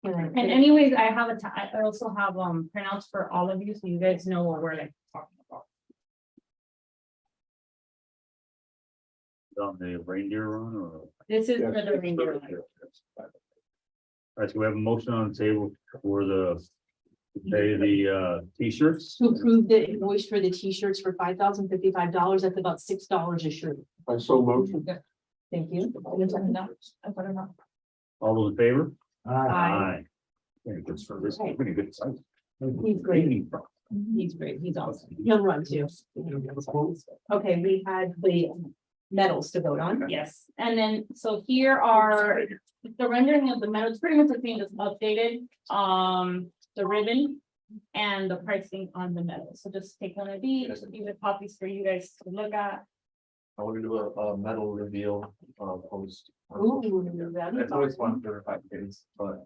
And anyways, I have I also have printouts for all of you, so you guys know what we're like talking about. On the reindeer run or? This is for the reindeer. All right, so we have a motion on the table for the, to pay the T-shirts. To approve the invoice for the T-shirts for $5,055, that's about $6 a shirt. I so motion. Thank you. All those in favor? Aye. Very good service, pretty good size. He's great. He's great, he's awesome. He'll run too. Okay, we had the medals to vote on. Yes, and then, so here are the rendering of the medal, it's pretty much the same, just updated, the ribbon and the pricing on the medal. So just take one of these, these are copies for you guys to look at. I want to do a medal reveal, post. Ooh, that'd be It's always fun. fun for 5 kids, but.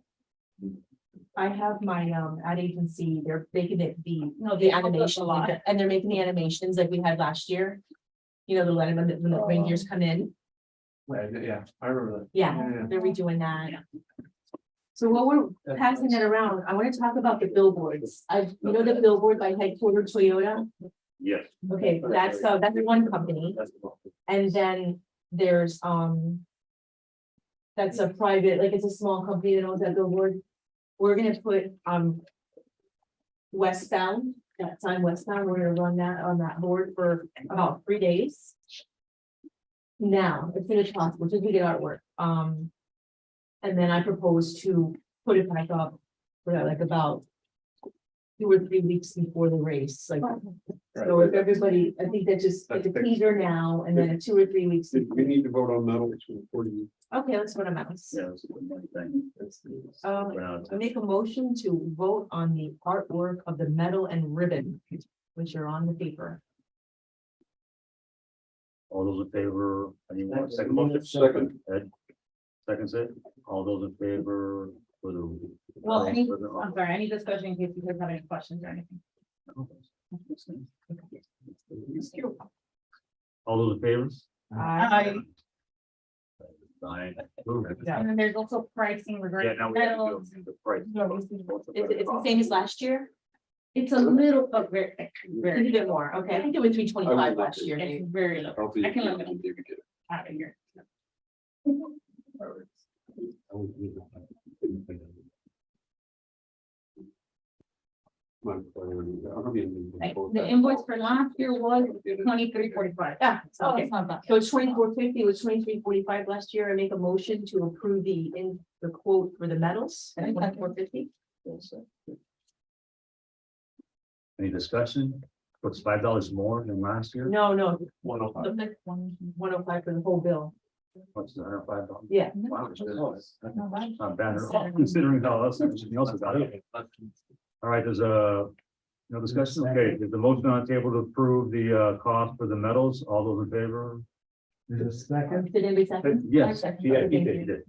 I have my ad agency, they're making it the No, they helped us a animation, lot. and they're making the animations like we had last year. You know, the when the reindeers come in, Yeah, I remember that. yeah, they're redoing that. So while we're passing that around, I want to talk about the billboards. You know, the billboard by headquarters Toyota. Yes. Okay, that's one company. And then there's, that's a private, like, it's a small company that owns that billboard. We're gonna put, westbound, that sign westbound, we're gonna run that on that board for about 3 days. Now, as soon as possible, just to get artwork, and then I propose to put it back up for like about 2 or 3 weeks before the race, like. So if everybody, I think that just, it's a teaser now, and then in 2 or 3 weeks. We need to vote on medals before you. Okay, let's put them out. Yeah, that's a good money thing. I make a motion to vote on the artwork of the medal and ribbon, which are on the paper. All those in favor, anyone, second motion? Second. Ed, seconds it, all those in favor for the. Well, I'm sorry, any discussion in case you guys have any questions or anything. All those in favor? Nine. And then there's also pricing Yeah, regarding now we have to medals. do the price. It's the same as last year? It's a little, but very, It's a very, bit more, okay, I think it was 325 last year. it's very low. I'll be- I can look it out of here. The invoice for last year was 2345. Yeah, So okay. it's not bad. So it's 2450, it was 2345 last year. I make a motion to approve the quote for the medals at 2450. Any discussion? What's $5 more than last year? No, 105. the next one, 105 for the whole bill. What's the $105? Yeah. Wow, it's not bad at all, considering how else, everything else is out. All right, there's no discussion, okay, there's a motion on the table to approve the cost for the medals, all those in favor? There's a second. Did anybody second? Yes, I second. yeah, Okay, he thank did, he you. did.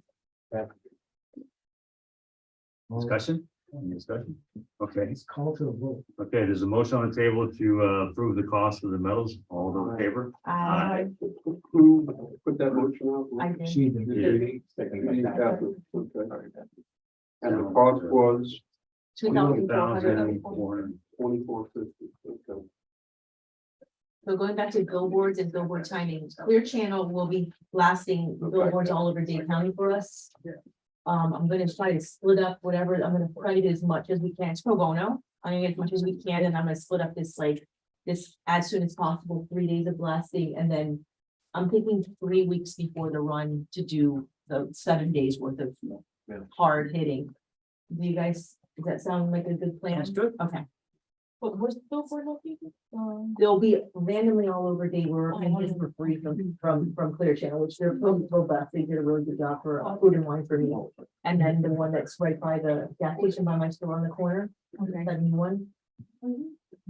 Discussion? Any discussion? Okay, It's called to a vote. okay, there's a motion on the table to approve the cost of the medals, all those in favor? Aye. Who put that motion out? I did. She did. Okay. And the cost was 2,400. 2,400. 2450. Okay. So going back to billboards and billboard timing, Clear Channel will be blasting billboards all over Dade County for us. I'm gonna try to split up whatever, I'm gonna try to get as much as we can, it's pro bono. I'm gonna get as much as we can, and I'm gonna split up this as soon as possible, 3 days of blasting, and then I'm thinking 3 weeks before the run to do the 7 days worth of hard hitting. Do you guys, does that sound like a good plan? That's good. Okay. But where's the billboard located? They'll be randomly all over Dade, we're paying for free from Clear Channel, which they're robust, they did a really good job for food and wine for me. And then the one that's right by the gas station by my store on the corner, 71.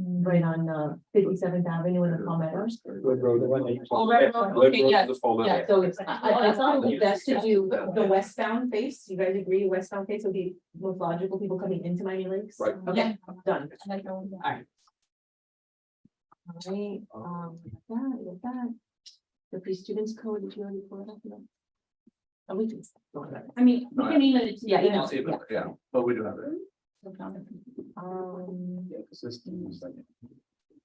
Right on 57th Avenue in the Palmettos. Oh, right, okay, yes, Yeah, so I thought it would be best to do the westbound face, you guys agree, westbound face would be most logical, people coming into Miami Lakes? Right. Okay, done. I like that one. Alright. With that. The pre-students code, did you already pull it up? No. Oh, we can. go on that. I mean, we can email it. to you Yeah, email guys. it. Yeah, but we do have it.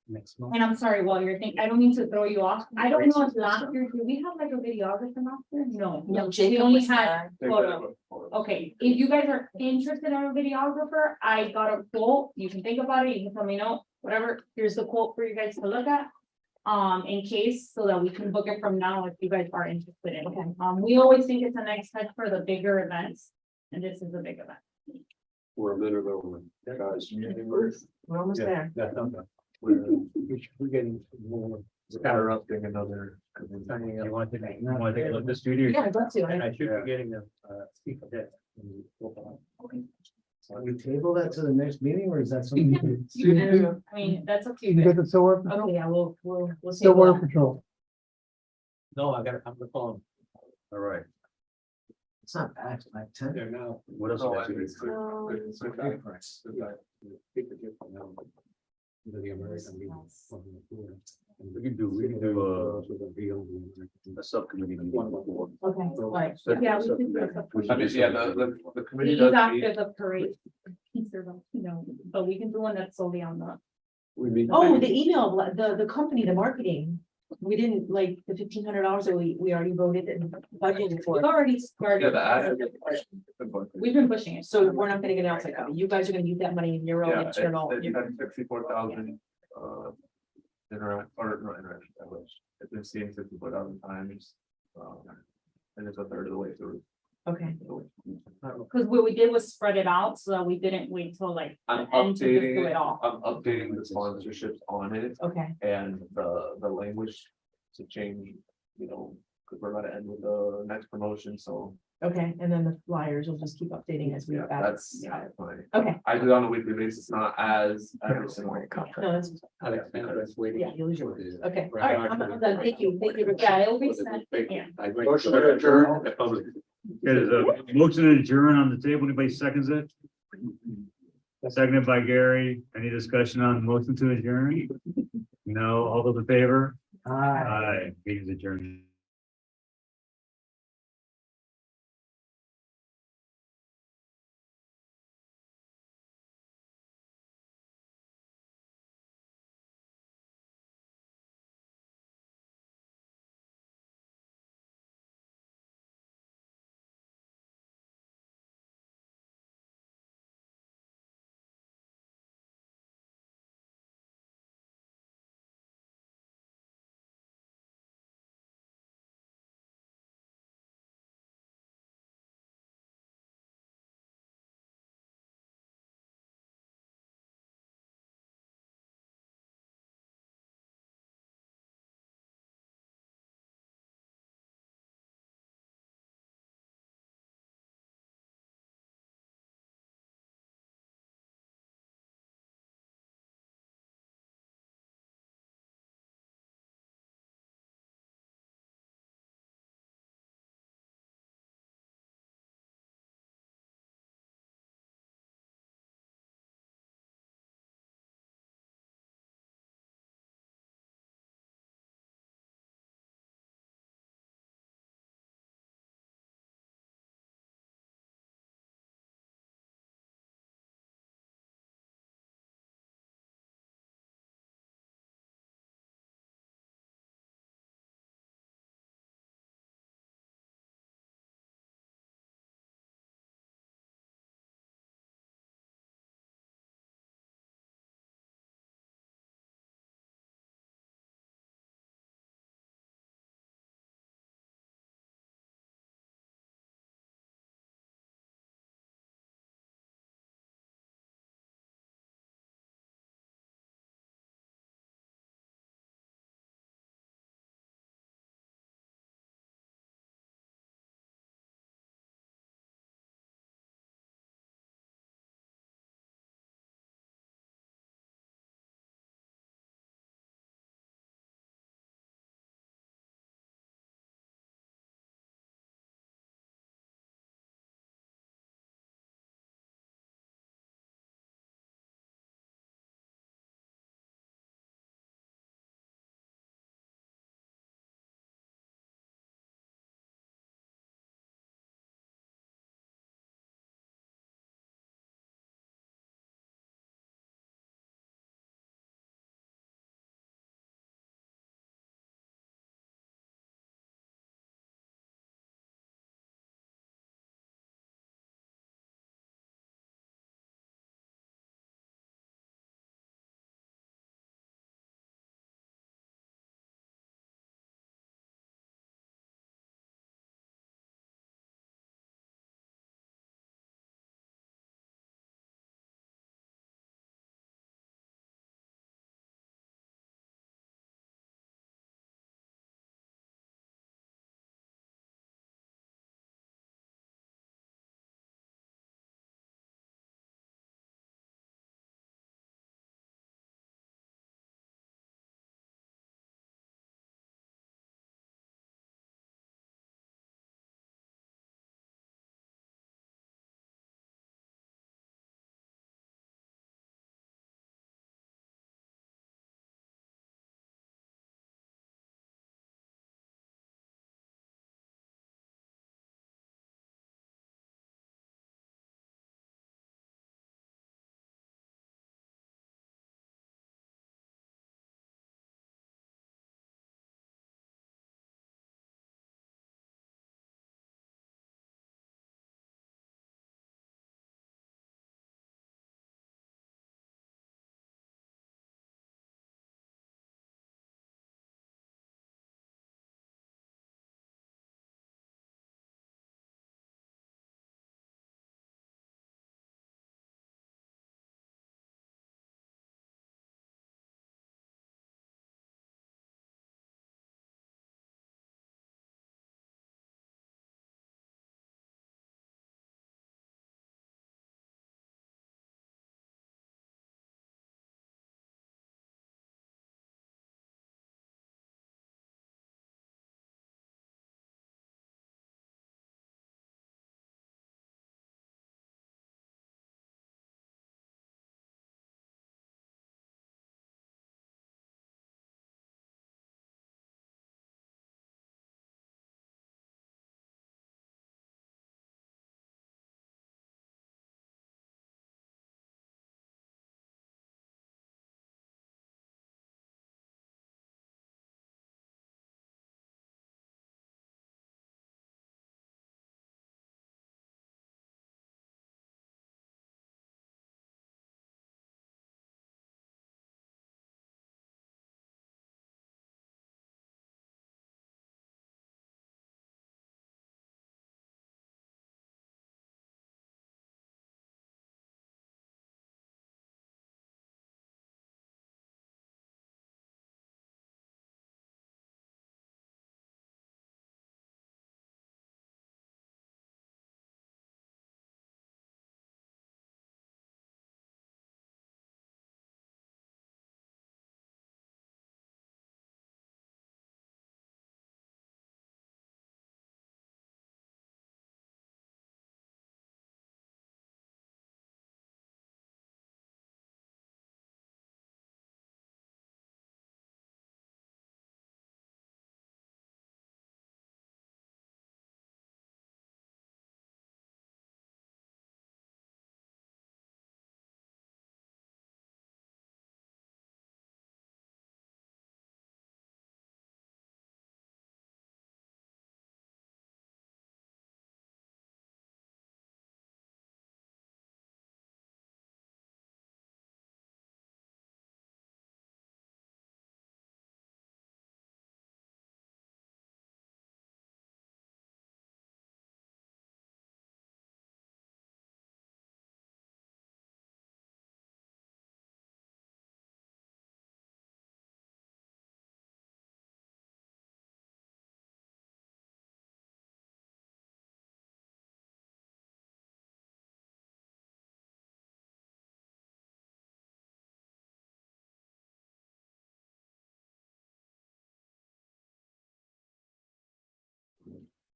Next month. And I'm sorry, while you're thinking, I don't mean to throw you off. I don't know if last year, did we have like a videographer last year? No. No, We Jacob only was had there. photo. Okay, if you guys are interested in a videographer, I got a quote. You can think about it. You can tell me no, whatever. Here's the quote for you guys to look at. In case, so that we can book it from now if you guys are interested in it. We always think it's a next step for the bigger events. And this is a big event. We're a minute over, guys. We're almost there. That's not bad. We're getting more. It's interrupting another. You want to take a look at the studio? Yeah, I'd love to. And I should be getting a speaker there. We table that to the next meeting, or is that something? I mean, that's okay. You get the silver, Okay, yeah, we'll see. silver patrol. No, I got it on the phone. All right, It's not bad, it's like 10. There now. what else? Oh, we I got to think do? it's good. It's good. Take the gift now. To the American people from the poor. We can do a subcommittee. meeting. Okay, right. Yeah, we can do a subcommittee. I mean, yeah, the committee He's does after meet. the parade. But we can do one that's solely on the. We meet. Oh, the email, the company, the marketing, we didn't like the $1,500 that we already voted and budgeted for. We've already Yeah, started. the ad. We've been pushing it. So we're not gonna get an outside company. You guys are gonna use that money in your own Yeah, internal. you had 64,000. Interact, or not interaction, I wish. It's been seeing 64,000 times. And it's a third of the way through. Okay, Cause what we did was spread it out so that we didn't wait till like. I'm the end to just do updating, it all. I'm updating the sponsorships on it okay, and the language to change, you know, because we're gonna end with the next promotion, so. okay, and then the flyers will just keep updating as we. Yeah, add. that's fine. Okay. I do it on a weekly basis, not as every single. No, that's, That's waiting. yeah, you'll use yours. Okay, all right, I'm done. Thank you. Yeah, it'll be sent, yeah. Motion to adjourn. There's a motion to adjourn on the table. Anybody seconds it? Seconded by Gary. Any discussion on the motion to adjourn? No, all those in favor? Aye. Meeting's adjourned.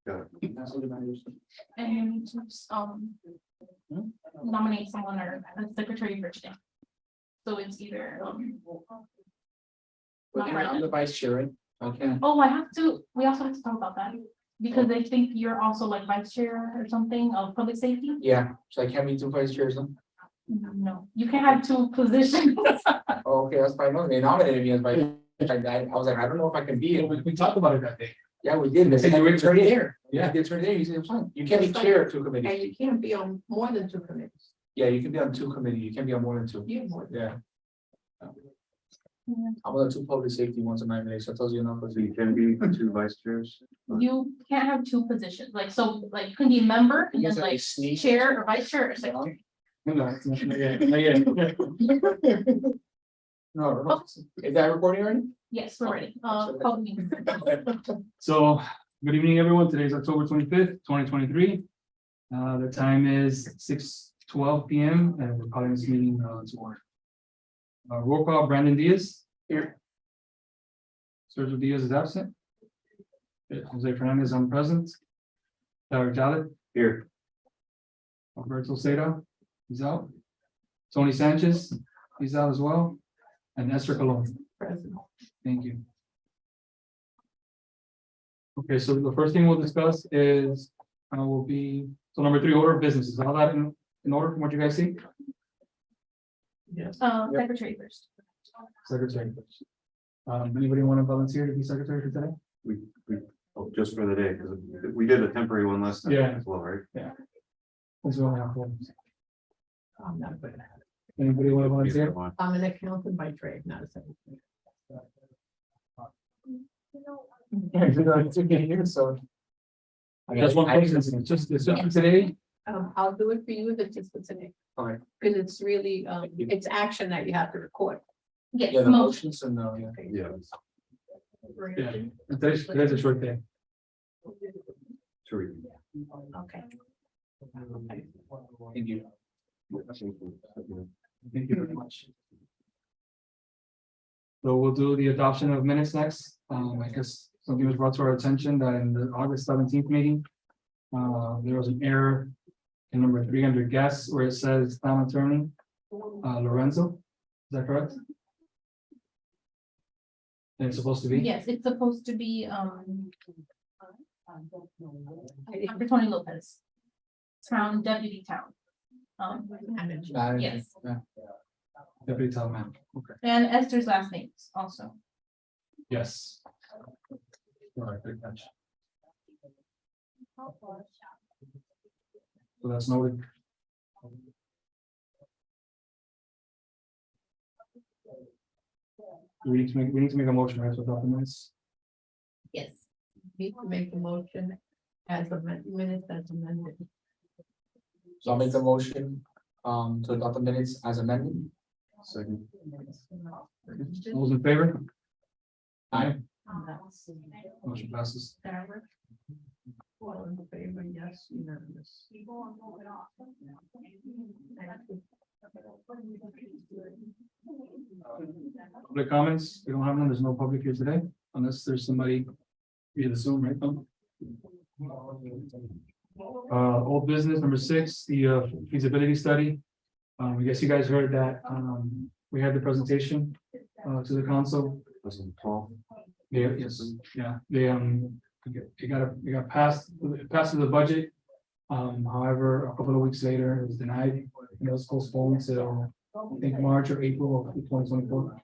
And you need to, nominate someone or a secretary for today. So it's either, not I'm the right. vice chair, right? Okay. Oh, we also have to talk about that, because I think you're also like vice chair or something of public safety. Yeah, so I can't be two vice chairs, huh? No, you can have two positions. Oh, okay, that's fine. No, they nominated me as vice. I was like, I don't know if I can be it. We talked about it that day. Yeah, we did. They said you were attorney there. Yeah. The attorney there, you said, fine. You can't be chair of two committees. And you can't be on more than 2 committees. Yeah, you can be on 2 committees. You can't be on more than 2. Yeah. I'm on the 2 public safety ones in my minute, so that tells you enough. So you can be 2 vice chairs. You can't have two positions, like, so, like, can be a member and then Yes, I like sneak. chair or vice chair or secretary. No, it's not yet, not yet. No, is that recording already? Yes, we're ready. Call the meeting. So, good evening, everyone. Today is October 25th, 2023. The time is 6:12 p.m. and we're calling this meeting to order. Roll call, Brandon Diaz. Here. Sergio Diaz is absent. Jose Fernandez is present. Tyler Talent. Here. Alberto Seda, he's out. Tony Sanchez, he's out as well. And Esther Colon. Thank you. Okay, so the first thing we'll discuss is, will be, so number 3, order of business. Is all that in order from what you guys see? Secretary first. Secretary first. Anybody want to volunteer to be secretary for today? Oh, just for the day, because we did a temporary one last time Yeah. as well, right? Since we only have 4. I'm not good at it. Anybody want to volunteer? I'm an accountant by trade, not a secretary. It's okay here, so. That's one person, it's just for today. I'll do it for you if it's just for today. Alright. Because it's really, it's action that you have to record. Yes, Yeah, the motion. motions and yeah. Yeah. Yeah, and today's a short day. True. Okay. Thank you. Thank you very much. So we'll do the adoption of minutes next. I guess something was brought to our attention that in the August 17th meeting, there was an error in number 300 guests where it says town attorney, Lorenzo. Is that correct? And it's supposed to be? Yes, it's supposed to be, Dr. Tony Lopez. Town deputy town. Yes. Deputy town man. Okay. And Esther's last names also. Yes. All right, good catch. So that's noted. We need to make a motion, right, for documents. Yes. Need to make the motion as a minute that's amended. So I'll make the motion, to adopt the minutes as amended. Second. All those in favor? Aye. That's- Motion passes. All in favor, yes, unanimous. Public comments, we don't have none, there's no public here today, unless there's somebody via the Zoom, right? Old business, number 6, the feasibility study. I guess you guys heard that, we had the presentation, to the council. Listen, Paul. Yeah, yes, yeah, they, it got passed to the budget. However, a couple of weeks later, it was denied, it was postponed till, I think, March or April of 2024.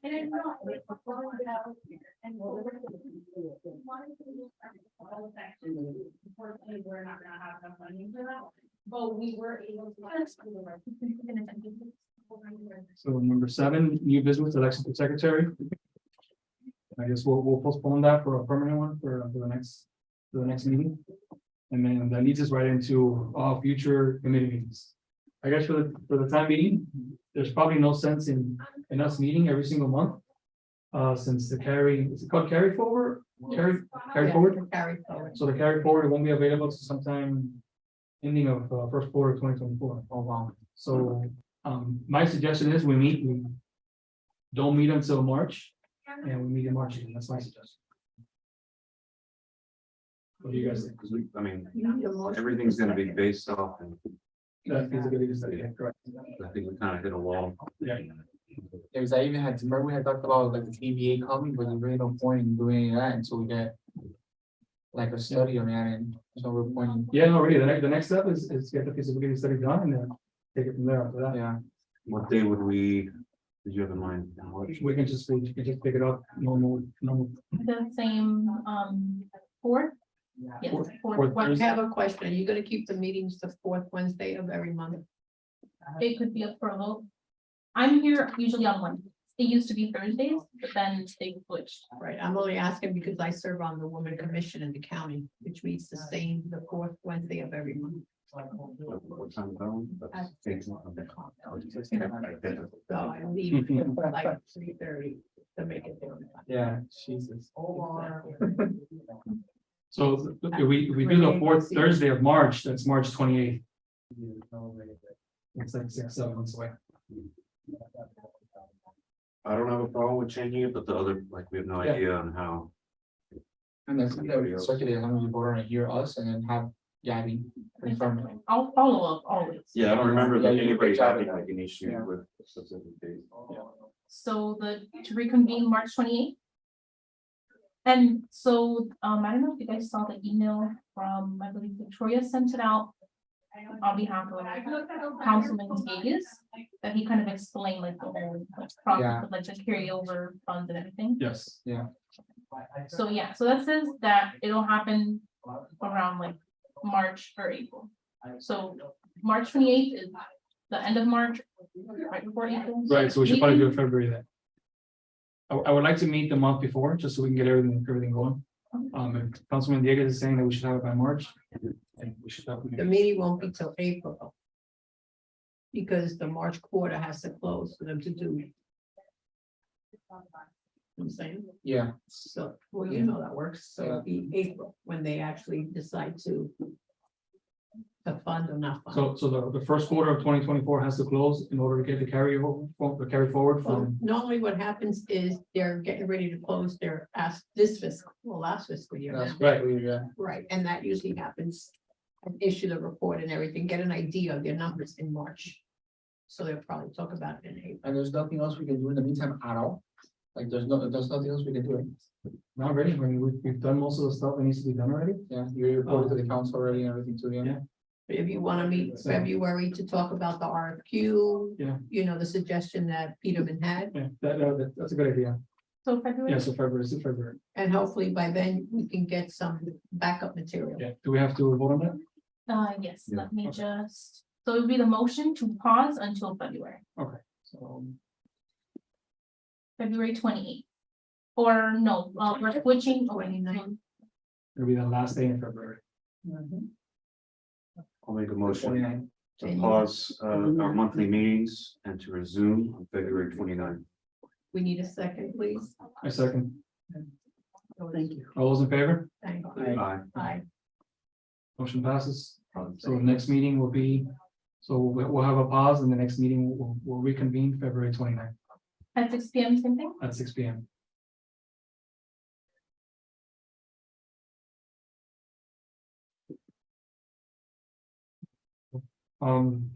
We're not gonna have enough money for that, but we were able to. So number 7, new business election for secretary. I guess we'll postpone that for a permanent one for the next meeting. And then that leads us right into all future committee meetings. I guess for the time being, there's probably no sense in us meeting every single month. Since the is it called carry forward? Carry forward? Carry forward. So the carry forward won't be available to sometime ending of first quarter of 2024. Oh, wow. So my suggestion is we don't meet until March, and we meet in March, and that's my suggestion. What do you guys think? Because we, I mean, You need a motion. everything's gonna be based off, and That feasibility study, yeah, correct. I think we kind of hit a wall. Yeah. Because I even had, remember we had talked about like the TBA coming, but there's really no point in doing any of that until we get. Like a study on that, and so we're pointing, Yeah, no, really, the next step is get the feasibility study done and then take it from there after that. yeah. What day would we, did you have in mind? We can just pick it up normal. The same, fourth? Yes, Fourth fourth. I Thursday. have a question. Are you gonna keep the meetings the fourth Wednesday of every month? It could be up for a vote. I'm here usually on Wednesdays. It used to be Thursdays, but then they switched. Right, I'm only asking because I serve on the Women Commission in the county, which meets the same, the fourth Wednesday of every month. What time zone? At That's- 6 o'clock. So I leave at like 3:30 to make it there. Yeah, Jesus. So if we do the fourth Thursday of March, that's March 28th. It's like 6-7 months away. I don't have a problem with changing it, but the other, like, we have no Yeah. idea on how. And that's the circuit, as long as you vote on it, hear us and then have Gabby confirm it. I'll follow up always. Yeah, I don't remember Yeah, that you anybody reach out having to like an issue Yeah. with a specific date. So to reconvene March 28th. And so, I don't know if you guys saw the email from, I believe Victoria sent it out on behalf of Councilman Vegas, that he kind of explained like the whole like, process Yeah. of like the carryover funds and everything. Yes. So yeah, so that says that it'll happen around like March or April. So March 28th is the end of March, right before April. Right, so we should probably do it February then. I would like to meet the month before, just so we can get everything going. If Councilman Diego is saying that we should have it by March. And we should have. The meeting won't be till April. Because the March quarter has to close for them to do. I'm saying, Yeah, so, well, you know that works, so it'll be April when they actually decide to. To fund or not fund. So the first quarter of 2024 has to close in order to get the carry forward Well, from. normally what happens is they're getting ready to close their last fiscal year. that's now. Right. yeah. Right, and that usually happens. And issue the report and everything, get an idea of their numbers in March. So they'll probably talk about it in April. And there's nothing else we can do in the meantime at all. Like, there's nothing else we can do. Not ready, I mean, we've done most of the stuff that needs to be done already. Yeah, you reported to the council already and everything too, yeah. If you want to meet February to talk about the RFQ. Yeah. You know, the suggestion that Peterman had, Yeah, that's a good idea. So February. Yeah, so February. and hopefully by then we can get some backup material. Yeah, do we have to vote on that? Yes, Yeah, let me okay. just, so it would be the motion to pause until February, So, February 28th. Or no, we're switching. 29th. it'll be the last day in February. I'll make a motion 29. to pause our monthly meetings and to resume on February 29th. We need a second, please. I second. Thank you. All those in favor? Thank you. Aye. Aye. Motion passes. So the next meeting will be, so we'll have a pause and the next meeting will reconvene February 29th At 6 PM, same thing? at 6 PM.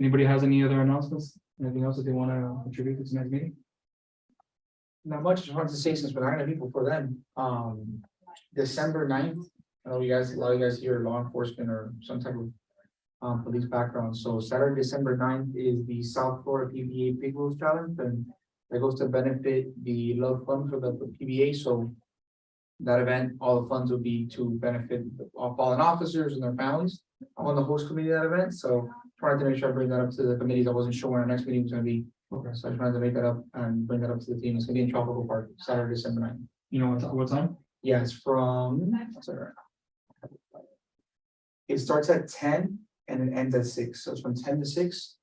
Anybody has any other announcements? Anything else that they want to contribute to this next meeting? Not much, just wanted to say since we're not gonna meet before then, December 9th. I know you guys, a lot of you guys here are law enforcement or some type of. Police background, so Saturday, December 9th is the South Florida PBA Big Rules Challenge, and that goes to benefit the Love Fund for the PBA, so. That event, all the funds will be to benefit all fallen officers and their families. I'm on the host committee of that event, so trying to make sure I bring that up to the committees. I wasn't sure when our next meeting was gonna be. Okay, So I just wanted to make that up and bring that up to the team. It's gonna be in Tropical Park, Saturday, December 9th. you know what time? Yeah, it's from. It starts at 10 and it ends at 6, so it's from 10 to 6.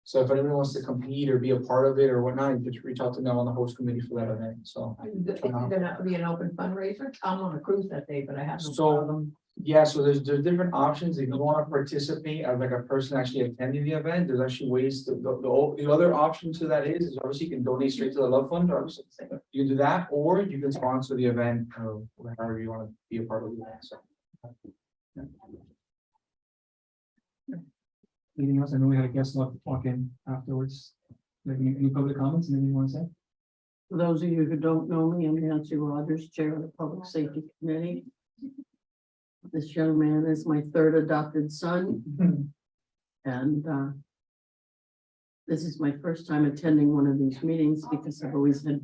So if anyone wants to compete or be a part of it or whatnot, just reach out to me on the host committee for that event, so. Is it gonna be an open fundraiser? I'm on a cruise that day, but I have no So, problem. yeah, so there's different options. If you want to participate as like a person actually attending the event, there's actually ways to, the other option to that is obviously you can donate straight to the Love Fund, or you can do that, or you can sponsor the event, or however you want to be a part of the event, so. Anything else? I know we had a guest walk in afterwards. Any public comments, anything you want to say? For those of you who don't know me, I'm Nancy Rogers, Chair of the Public Safety Committee. This young man is my third adopted son. And this is my first time attending one of these meetings because I've always had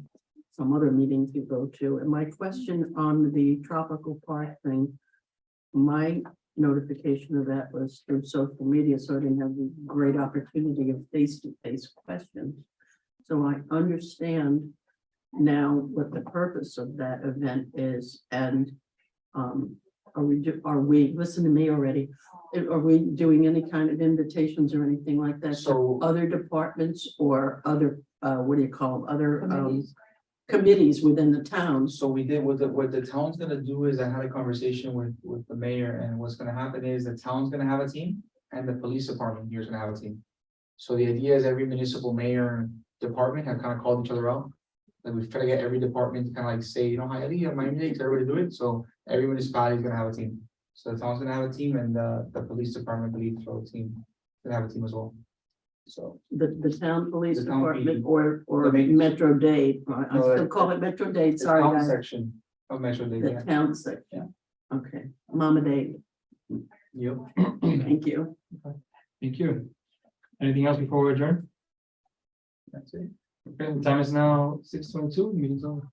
some other meetings to go to. And my question on the tropical park thing, my notification of that was through social media, so I didn't have the great opportunity of face-to-face questions. So I understand now what the purpose of that event is, and are we, listen to me already, are we doing any kind of invitations or anything like that to So- other departments or other, what do you call them, other committees within the town? So we did, what the town's gonna do is I had a conversation with the mayor, and what's gonna happen is the town's gonna have a team and the police department here is gonna have a team. So the idea is every municipal mayor and department have kind of called each other out. Like we try to get every department to kind of like say, you know, hi, Eddie, my name, everybody do it, so every municipality is gonna have a team. So the town's gonna have a team and the police department, I believe, throw a team, gonna have a team as well. So. The town police The town department PD. or The main- Metro Dade, I No, still call it Metro Dade, The sorry town guys, section of Metro Dade, the yeah. town section. Okay, Mama Dade, Yep. thank you. Thank you. Anything else before we adjourn? That's it. Okay, the time is now 6:22. Meeting's over.